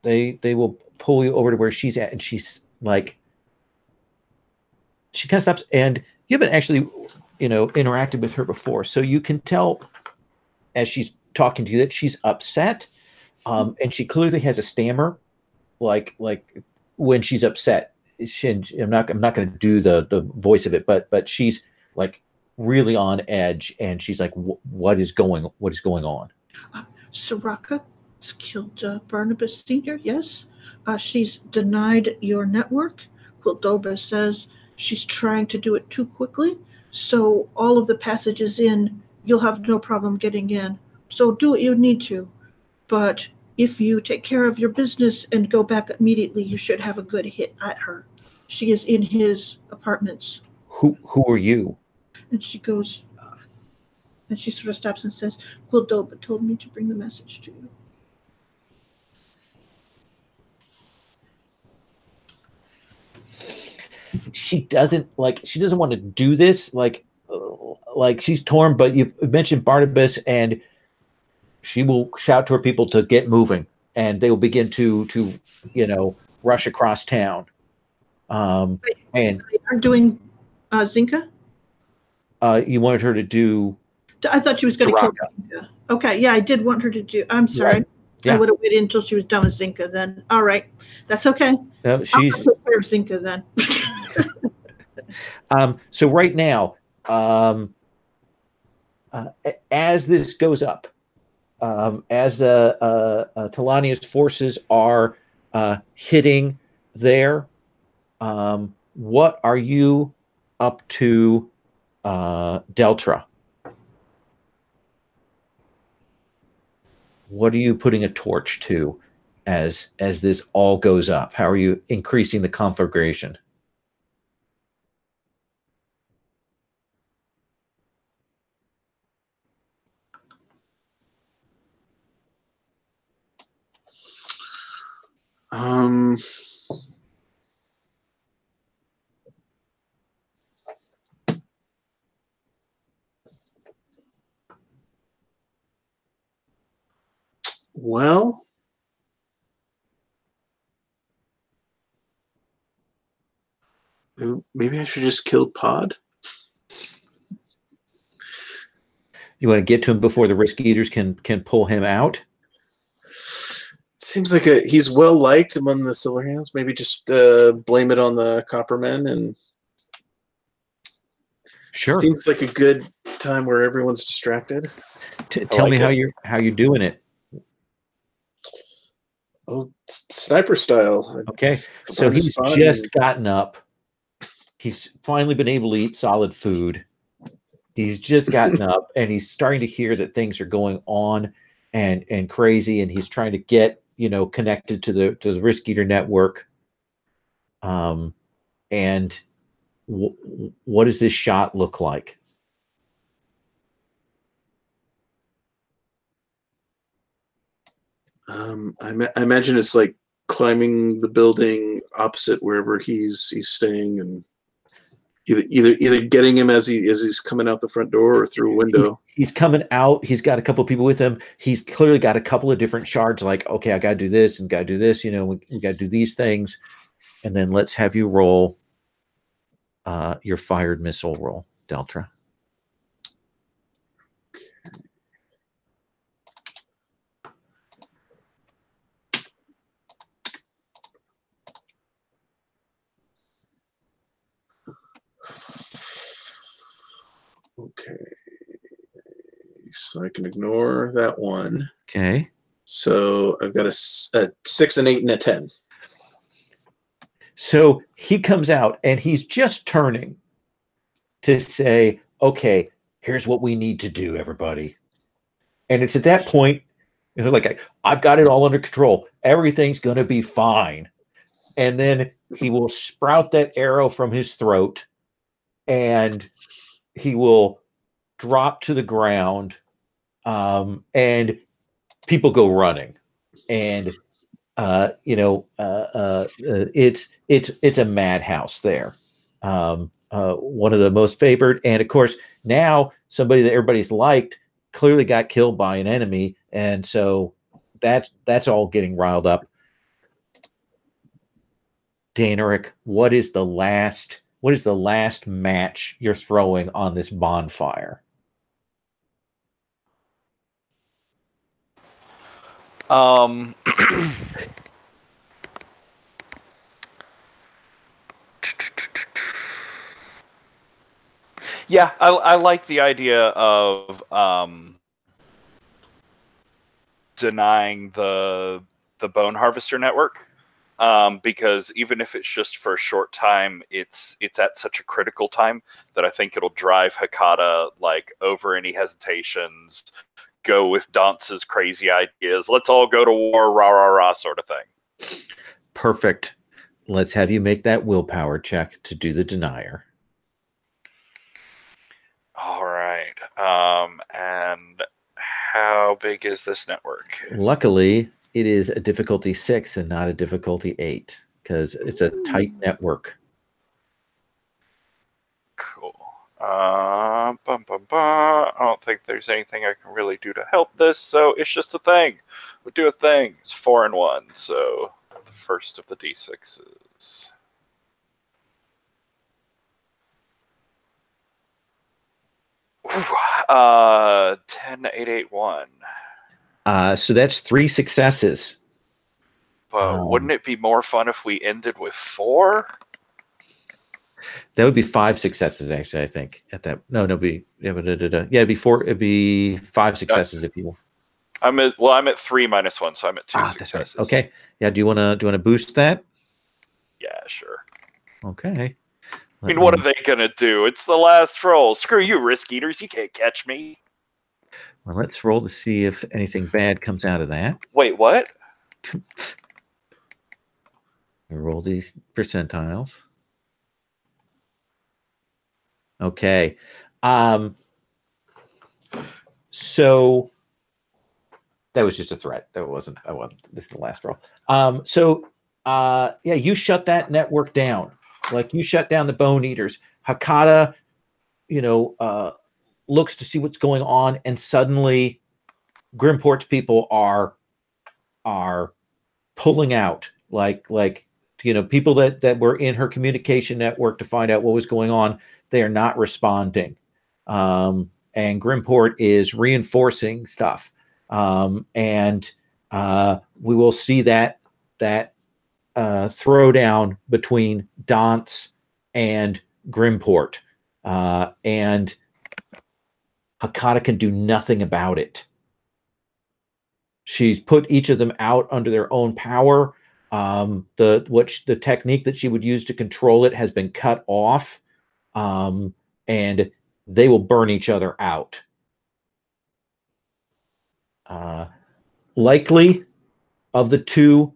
they will pull you over to where she's at, and she's like, she kind of stops, and you haven't actually interacted with her before. So you can tell as she's talking to you that she's upset, and she clearly has a stammer, like when she's upset. I'm not going to do the voice of it, but she's like really on edge, and she's like, what is going on? Soraka's killed Barnabas Sr., yes. She's denied your network. Quildoba says she's trying to do it too quickly, so all of the passages in, you'll have no problem getting in. So do what you need to. But if you take care of your business and go back immediately, you should have a good hit at her. She is in his apartments. Who are you? And she goes, and she sort of stops and says, Quildoba told me to bring the message to you. She doesn't want to do this. Like she's torn, but you mentioned Barnabas, and she will shout to her people to get moving, and they will begin to rush across town. And are doing Zinka? You wanted her to do. I thought she was going to kill Zinka. Okay, yeah, I did want her to do. I'm sorry. Right. Yeah. I would have waited until she was done with Zinka then. All right, that's okay. No, she's I'll take care of Zinka then. So right now, as this goes up, as Talania's forces are hitting there, what are you up to, Deltra? What are you putting a torch to as this all goes up? How are you increasing the conflagration? Well, maybe I should just kill Pod. You want to get to him before the risk eaters can pull him out? Seems like he's well liked among the Silverhands. Maybe just blame it on the Coppermen, and sure. Seems like a good time where everyone's distracted. Tell me how you're doing it. Oh, sniper style. Okay, so he's just gotten up. He's finally been able to eat solid food. He's just gotten up, and he's starting to hear that things are going on and crazy, and he's trying to get connected to the Risk Eater network. And what does this shot look like? I imagine it's like climbing the building opposite wherever he's staying, and either getting him as he's coming out the front door or through a window. He's coming out. He's got a couple of people with him. He's clearly got a couple of different shards. Like, okay, I got to do this and got to do this. We got to do these things, and then let's have you roll your fired missile roll, Deltra. Okay, so I can ignore that one. Okay. So I've got a 6, an 8, and a 10. So he comes out and he's just turning to say, okay, here's what we need to do, everybody. And it's at that point, like, I've got it all under control. Everything's going to be fine. And then he will sprout that arrow from his throat, and he will drop to the ground, and people go running. And it's a madhouse there. One of the most favored, and of course now somebody that everybody's liked clearly got killed by an enemy, and so that's all getting riled up. Daneric, what is the last the last match you're throwing on this bonfire? Yeah, I like the idea of denying the Bone Harvester network, because even if it's just for a short time, it's at such a critical time that I think it'll drive Hakata like over any hesitations, go with Dance's crazy ideas, let's all go to war, rah rah rah sort of thing. Perfect. Let's have you make that willpower check to do the denier. All right. And how big is this network? Luckily, it is a difficulty 6 and not a difficulty 8 because it's a tight network. Cool. I don't think there's anything I can really do to help this, so it's just a thing. We'll do a thing. It's 4 and 1, so the first of the d6s. Ooh, 10, 8, 8, 1. So that's 3 successes. But wouldn't it be more fun if we ended with 4? That would be 5 successes, actually. I think at that. No, it'd be it'd be 4. It'd be 5 successes if you. I'm at 3 minus 1, so I'm at 2 successes. Right. Okay. Yeah. Do you want to boost that? Yeah, sure. Okay. I mean, what are they gonna do? It's the last roll. Screw you, risk eaters. You can't catch me. Well, let's roll to see if anything bad comes out of that. Wait, what? We roll these percentiles. Okay. So that was just a threat. That wasn't. This is the last roll. Yeah, you shut that network down. Like you shut down the Bone Eaters. Hakata, looks to see what's going on, and suddenly Grimport's people are pulling out. Like people that were in her communication network to find out what was going on. They are not responding. And Grimport is reinforcing stuff. And we will see that throwdown between Dance and Grimport. And Hakata can do nothing about it. She's put each of them out under their own power. The technique that she would use to control it has been cut off. And they will burn each other out. Likely, of the two,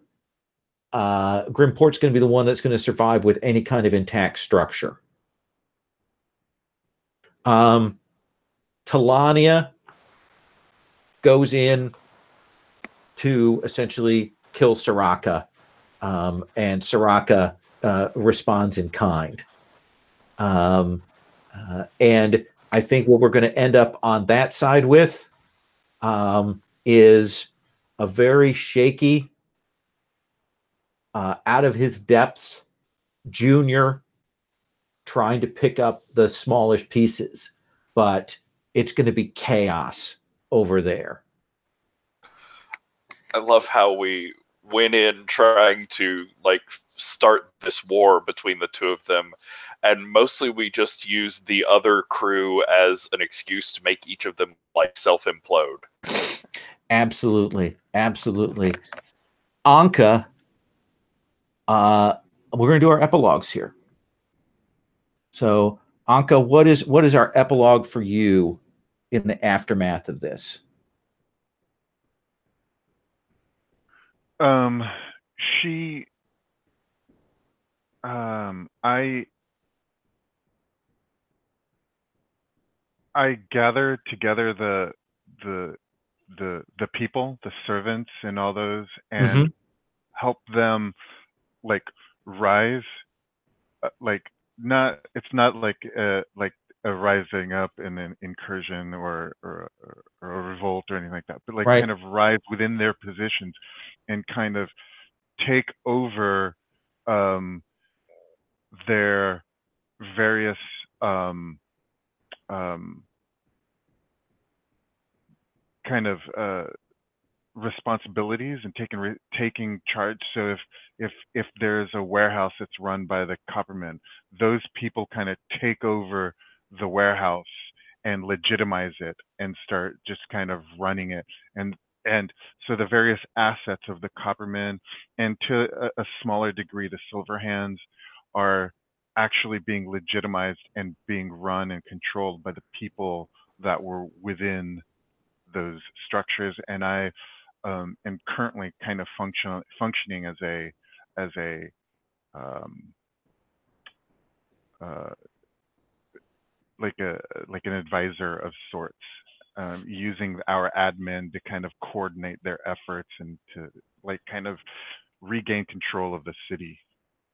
Grimport's going to be the one that's going to survive with any kind of intact structure. Talania goes in to essentially kill Soraka, and Soraka responds in kind. And I think what we're going to end up on that side with is a very shaky, out of his depths, Junior trying to pick up the smallish pieces, but it's going to be chaos over there. I love how we went in trying to start this war between the two of them, and mostly we just used the other crew as an excuse to make each of them self-implode. Absolutely. Anka, we're going to do our epilogues here. So, Anka, what is our epilogue for you in the aftermath of this? I gather together the people, the servants, and all those, and help them rise. It's not like a rising up in an incursion or a revolt or anything like that, but right. kind of rise within their positions and kind of take over their various kind of responsibilities and taking charge. So if there's a warehouse that's run by the Coppermen, those people kind of take over the warehouse and legitimize it and start just kind of running it. And so the various assets of the Coppermen, and to a smaller degree the Silverhands, are actually being legitimized and being run and controlled by the people that were within those structures. And I am currently kind of functioning as a like an advisor of sorts, using our admin to kind of coordinate their efforts and to like kind of regain control of the city.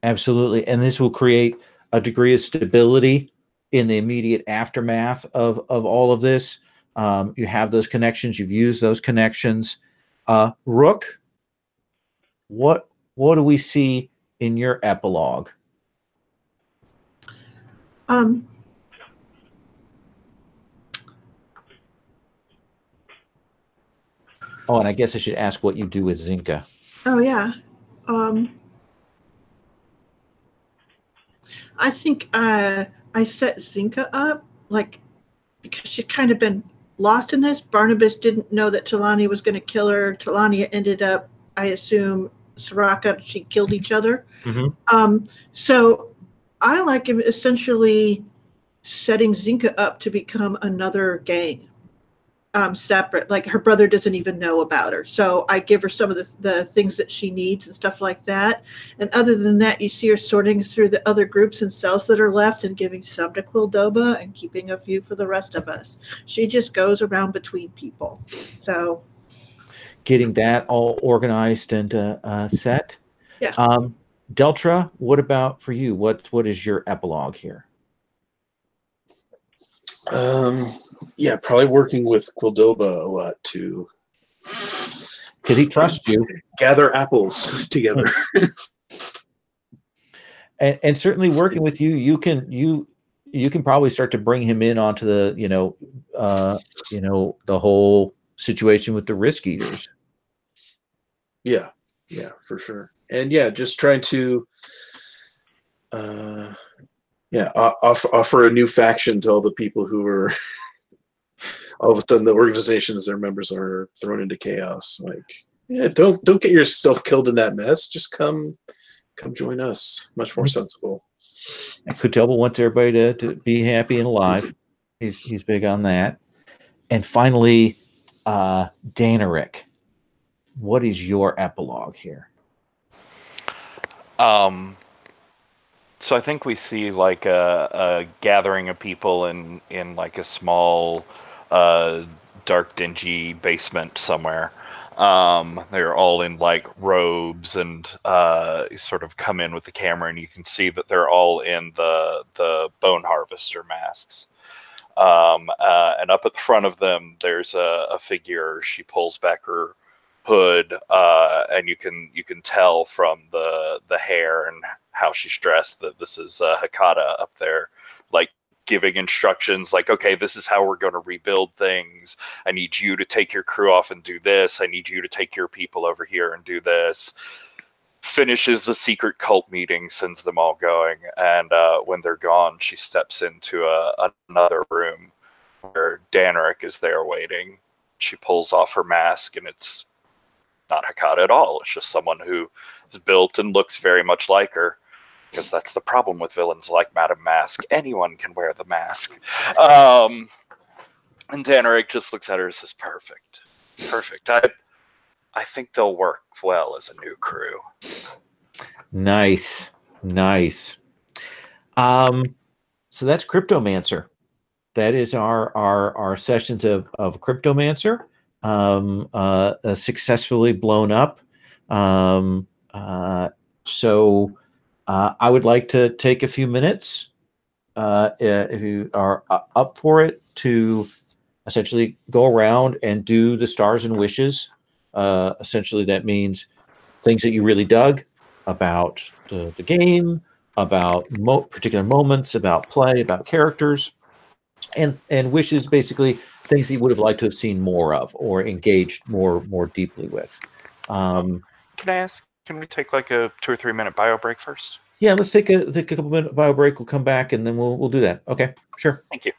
Absolutely. And this will create a degree of stability in the immediate aftermath of all of this. You have those connections. You've used those connections. Rook, what do we see in your epilogue? Oh, and I guess I should ask what you do with Zinka. Oh, yeah. I think I set Zinka up, like, because she's kind of been lost in this. Barnabas didn't know that Talani was going to kill her. Talani ended up, I assume, Soraka, she killed each other. Mm-hmm. So I like him essentially setting Zinka up to become another gang. Separate, like her brother doesn't even know about her, so I give her some of the things that she needs and stuff like that. And other than that, you see her sorting through the other groups and cells that are left and giving some to Quildoba and keeping a few for the rest of us. She just goes around between people. So getting that all organized and set. Yeah. Deltra, what about for you? What is your epilogue here? Yeah, probably working with Quildoba a lot to. Could he trust you? Gather apples together. and certainly working with you, you can probably start to bring him in onto the the whole situation with the Risk Eaters. Yeah, for sure. And yeah, just trying to offer a new faction to all the people who are all of a sudden the organizations their members are thrown into chaos. Like, yeah, don't get yourself killed in that mess. Just come join us. Much more sensible. And Quildoba wants everybody to be happy and alive. He's big on that. And finally, Daneric, what is your epilogue here? So I think we see like a gathering of people in like a small, dark, dingy basement somewhere. They're all in like robes and sort of come in with the camera, and you can see that they're all in the bone harvester masks. And up at the front of them, there's a figure. She pulls back her hood, and you can tell from the hair and how she's dressed that this is Hakata up there, like giving instructions like, okay, this is how we're going to rebuild things. I need you to take your crew off and do this. I need you to take your people over here and do this. Finishes the secret cult meeting, sends them all going, and when they're gone, she steps into another room where Daneric is there waiting. She pulls off her mask, and it's not Hakata at all. It's just someone who is built and looks very much like her, because that's the problem with villains like Madame Mask. Anyone can wear the mask. And Daneric just looks at her and says, perfect. I think they'll work well as a new crew. Nice. So that's Cryptomancer. That is our sessions of Cryptomancer. Successfully blown up. So I would like to take a few minutes, if you are up for it, to essentially go around and do the stars and wishes. Essentially, that means things that you really dug about the game, about particular moments, about play, about characters, and wishes, basically things he would have liked to have seen more of or engaged more deeply with. Can I ask? Can we take like a 2 or 3 minute bio break first? Yeah, let's take a couple minute bio break. We'll come back and then we'll do that. Okay, sure. Thank you.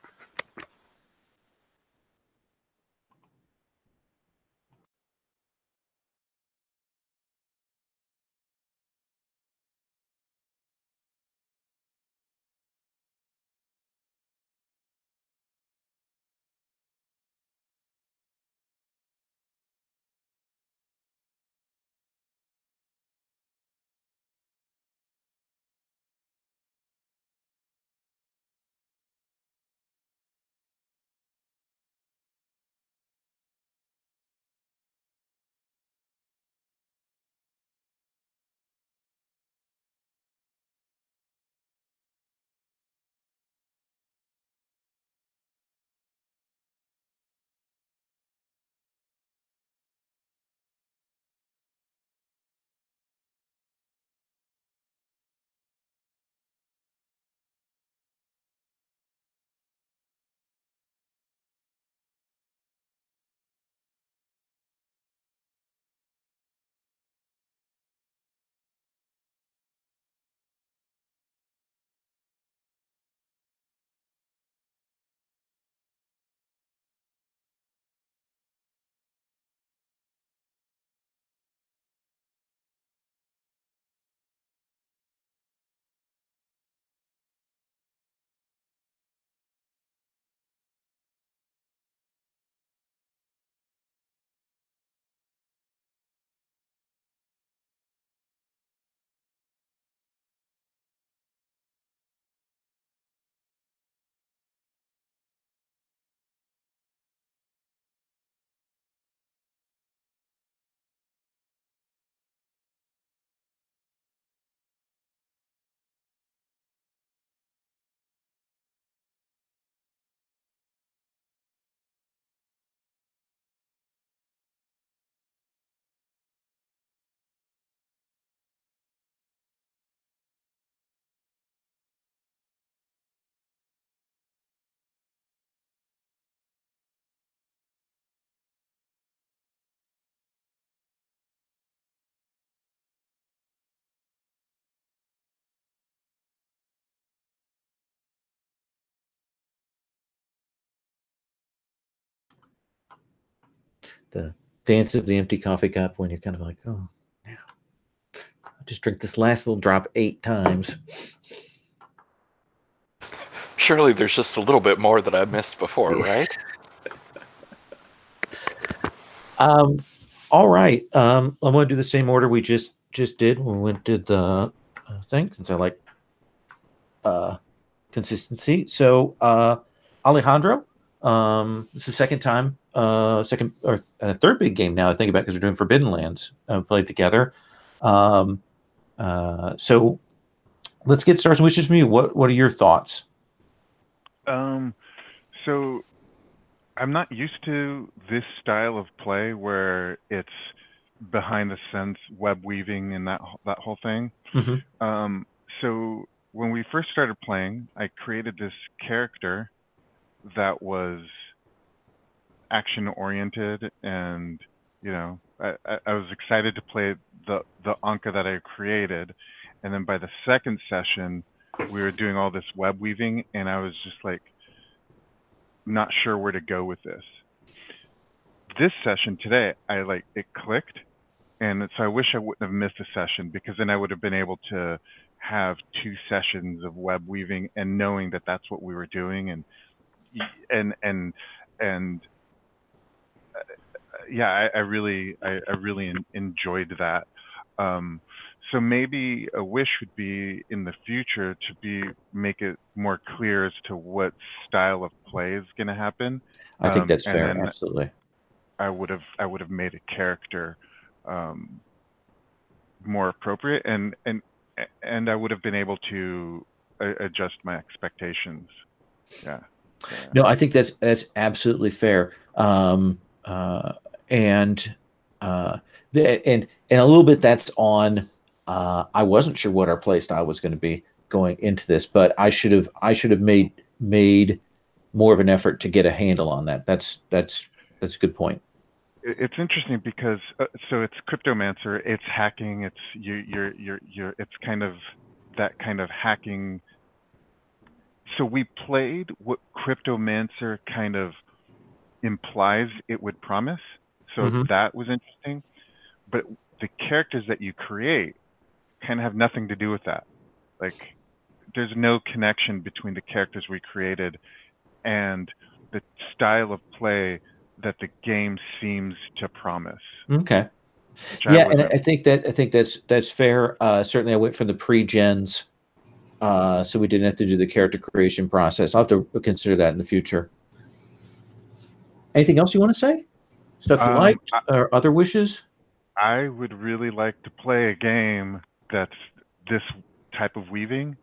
The dance of the empty coffee cup when you're kind of like, oh, now I'll just drink this last little drop 8 times. Surely there's just a little bit more that I missed before, right? All right. I'm going to do the same order we just did when we went to the thing, since I like consistency. So, Alejandro, this is the second time, second or third big game now I think about, because we're doing Forbidden Lands played together. So let's get started. Wishes from you. What are your thoughts? So I'm not used to this style of play where it's behind the scenes web weaving and that whole thing. Mm-hmm. So when we first started playing, I created this character that was action oriented, and I was excited to play the Anka that I created, and then by the second session we were doing all this web weaving, and I was just like not sure where to go with this. This session today, it clicked, and so I wish I wouldn't have missed a session, because then I would have been able to have 2 sessions of web weaving and knowing that that's what we were doing, and yeah, I really enjoyed that. So maybe a wish would be in the future to make it more clear as to what style of play is going to happen. I think that's and fair. then Absolutely. I would have made a character more appropriate, and I would have been able to adjust my expectations. Yeah. No, I think that's absolutely fair. And a little bit that's on. I wasn't sure what our play style was going to be, going into this, but I should have made more of an effort to get a handle on that. That's a good point. It's interesting because so it's Cryptomancer, it's hacking, it's it's kind of that kind of hacking. So we played what Cryptomancer kind of implies it would promise. So that was interesting. But the characters that you create kind of have nothing to do with that. Like, there's no connection between the characters we created and the style of play that the game seems to promise. Okay. Yeah, and I think that's fair. Certainly, I went from the pre-gens, so we didn't have to do the character creation process. I'll have to consider that in the future. Anything else you want to say? Stuff you liked or other wishes? I would really like to play a game that's this type of weaving,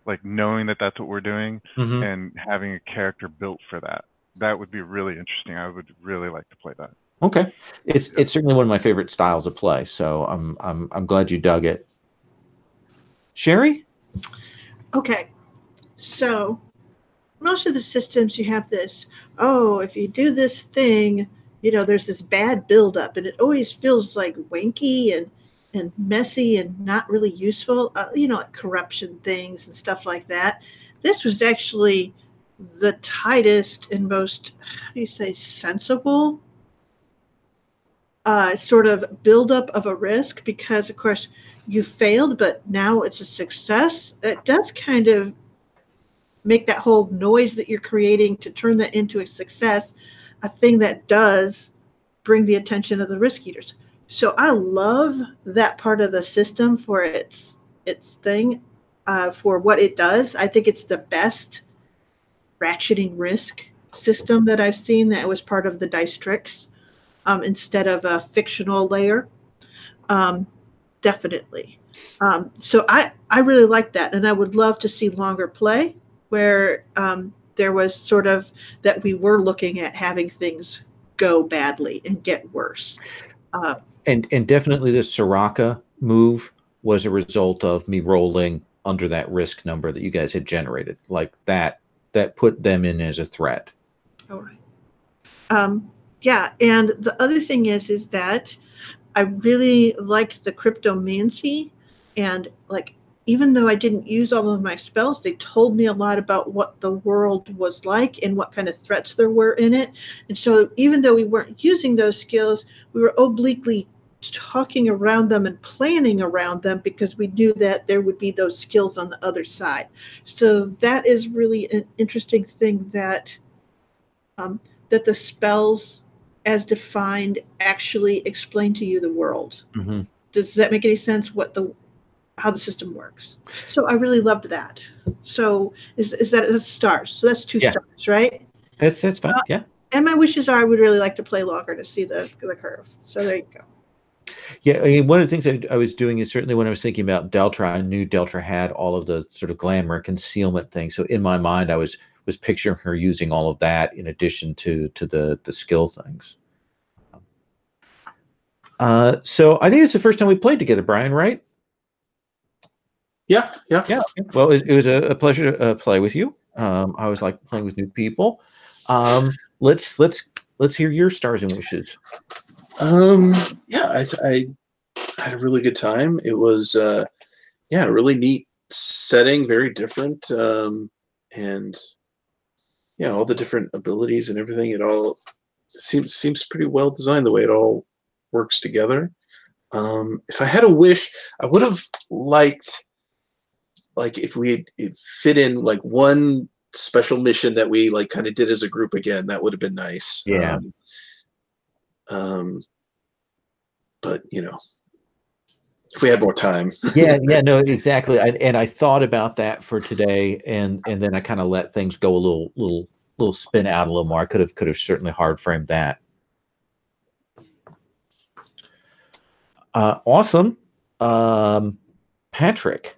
like knowing that that's what we're doing and having a character built for that. That would be really interesting. I would really like to play that. Okay, it's certainly one of my favorite styles of play. So I'm glad you dug it. Sherry? Okay, so most of the systems you have this, oh, if you do this thing, you know, there's this bad buildup, and it always feels like wanky and messy and not really useful, you know, like corruption things and stuff like that. This was actually the tightest and most, how do you say, sensible sort of buildup of a risk, because, of course, you failed, but now it's a success. It does kind of make that whole noise that you're creating to turn that into a success a thing that does bring the attention of the risk eaters. So I love that part of the system for its thing, for what it does. I think it's the best ratcheting risk system that I've seen that was part of the dice tricks, instead of a fictional layer. Definitely. So I really like that, and I would love to see longer play where there was sort of that we were looking at having things go badly and get worse. And definitely the Soraka move was a result of me rolling under that risk number that you guys had generated. Like that put them in as a threat. All right. Yeah, and the other thing is that I really liked the cryptomancy, and like, even though I didn't use all of my spells, they told me a lot about what the world was like and what kind of threats there were in it. And so even though we weren't using those skills, we were obliquely talking around them and planning around them because we knew that there would be those skills on the other side. So that is really an interesting thing, that that the spells as defined actually explain to you the world. Does that make any sense, how the system works? So I really loved that. So is that stars? So that's 2 stars, right? That's fine. Yeah. And my wishes are I would really like to play longer to see the curve. So there you go. Yeah, I mean, one of the things I was doing is, certainly when I was thinking about Deltra, I knew Deltra had all of the sort of glamour concealment things. So in my mind, I was picturing her using all of that in addition to the skill things. So I think it's the first time we played together, Brian, right? Yeah. Well, it was a pleasure to play with you. I always like playing with new people. Let's hear your stars and wishes. Yeah, I had a really good time. It was a really neat setting, very different, and yeah, all the different abilities and everything. It all seems pretty well designed, the way it all works together. If I had a wish, I would have liked, like, if we had fit in like one special mission that we like kind of did as a group again. That would have been nice. Yeah. But you know, if we had more time. yeah, no, exactly. I thought about that for today, and then I kind of let things go a little spin out a little more. I could have certainly hard framed that. Awesome. Patrick.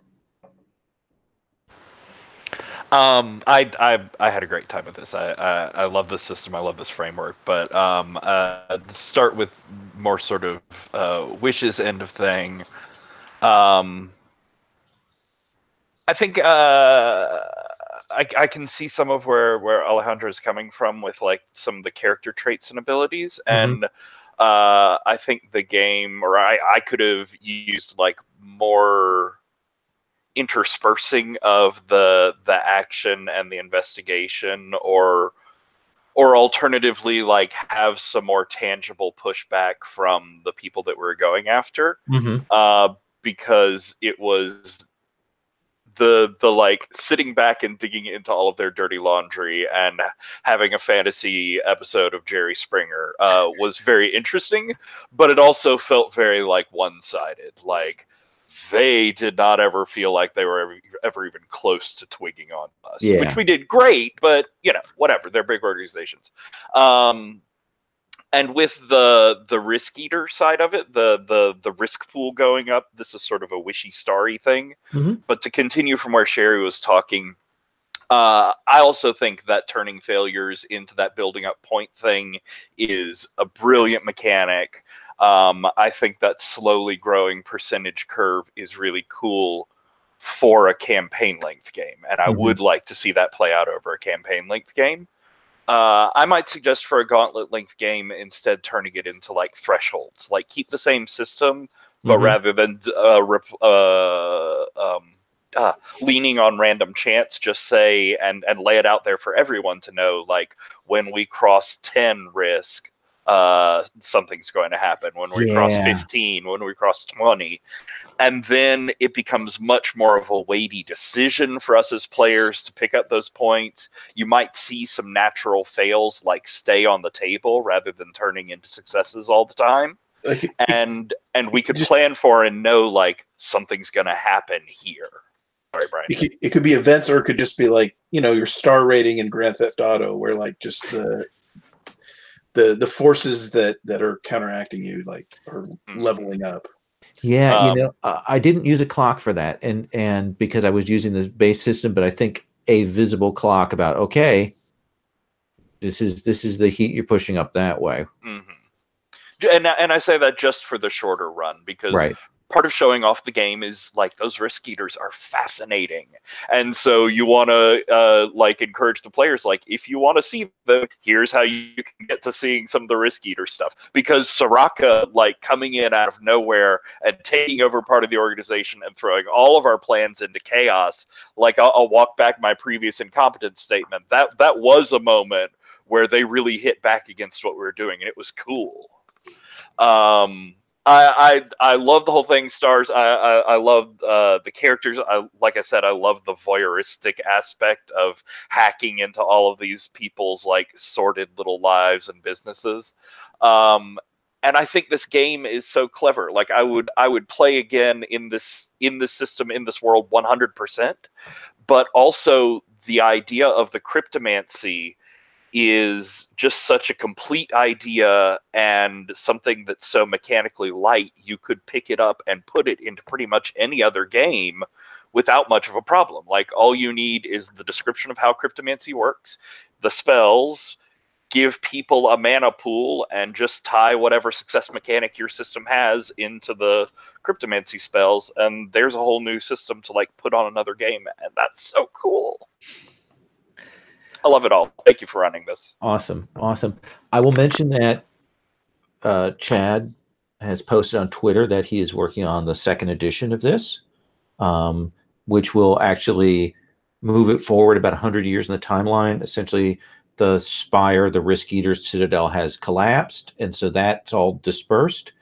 I had a great time with this. I love this system. I love this framework. But to start with more sort of wishes end of thing. I think I can see some of where Alejandro is coming from with like some of the character traits and abilities, and I think the game, or I could have used like more interspersing of the action and the investigation, or alternatively like have some more tangible pushback from the people that we're going after, because it was the like sitting back and digging into all of their dirty laundry and having a fantasy episode of Jerry Springer was very interesting, but it also felt very like one-sided. Like they did not ever feel like they were ever even close to twigging on us, which we did great, but you know, whatever, they're big organizations. And with the risk eater side of it, the risk pool going up, this is sort of a wishy starry thing. But to continue from where Sherry was talking, I also think that turning failures into that building up point thing is a brilliant mechanic. I think that slowly growing percentage curve is really cool for a campaign length game, and I would like to see that play out over a campaign length game. I might suggest for a gauntlet length game instead turning it into like thresholds, like keep the same system, but rather than leaning on random chance, just say and lay it out there for everyone to know, like when we cross 10 risk, something's going to happen. When we cross 15, when we cross 20. And then it becomes much more of a weighty decision for us as players to pick up those points. You might see some natural fails like stay on the table rather than turning into successes all the time. And we could plan for and know like something's going to happen here. Sorry, Brian. It could be events, or it could just be like, you know, your star rating in Grand Theft Auto, where like just the forces that are counteracting you like are leveling up. Yeah, you know, I didn't use a clock for that, and because I was using the base system, but I think a visible clock about, okay, this is the heat you're pushing up that way. And I say that just for the shorter run, because part of showing off the game is like those risk eaters are fascinating, and so you want to like encourage the players, like if you want to see them, here's how you can get to seeing some of the risk eater stuff. Because Soraka like coming in out of nowhere and taking over part of the organization and throwing all of our plans into chaos, like I'll walk back my previous incompetence statement. That was a moment where they really hit back against what we were doing, and it was cool. I love the whole thing, Stars. I love the characters. Like I said, I love the voyeuristic aspect of hacking into all of these people's like sordid little lives and businesses. And I think this game is so clever. Like I would play again in this system, in this world 100%. But also the idea of the cryptomancy is just such a complete idea and something that's so mechanically light, you could pick it up and put it into pretty much any other game without much of a problem. Like all you need is the description of how cryptomancy works, the spells, give people a mana pool, and just tie whatever success mechanic your system has into the cryptomancy spells, and there's a whole new system to like put on another game, and that's so cool. I love it all. Thank you for running this. Awesome. I will mention that Chad has posted on Twitter that he is working on the second edition of this, which will actually move it forward about 100 years in the timeline. Essentially, the Spire, the Risk Eater's Citadel, has collapsed, and so that's all dispersed.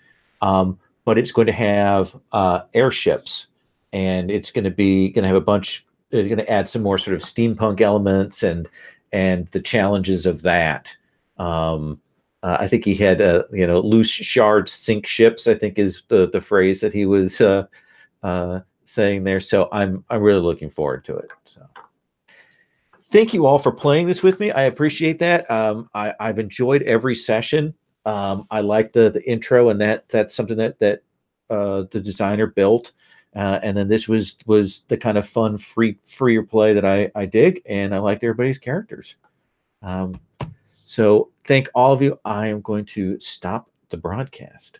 But it's going to have airships, and it's going to have a bunch. It's going to add some more sort of steampunk elements and the challenges of that. I think he had loose shards sink ships, I think is the phrase that he was saying there. So I'm really looking forward to it. So thank you all for playing this with me. I appreciate that. I've enjoyed every session. I like the intro, and that's something that the designer built. And then this was the kind of fun, freer play that I dig, and I liked everybody's characters. So thank all of you. I am going to stop the broadcast.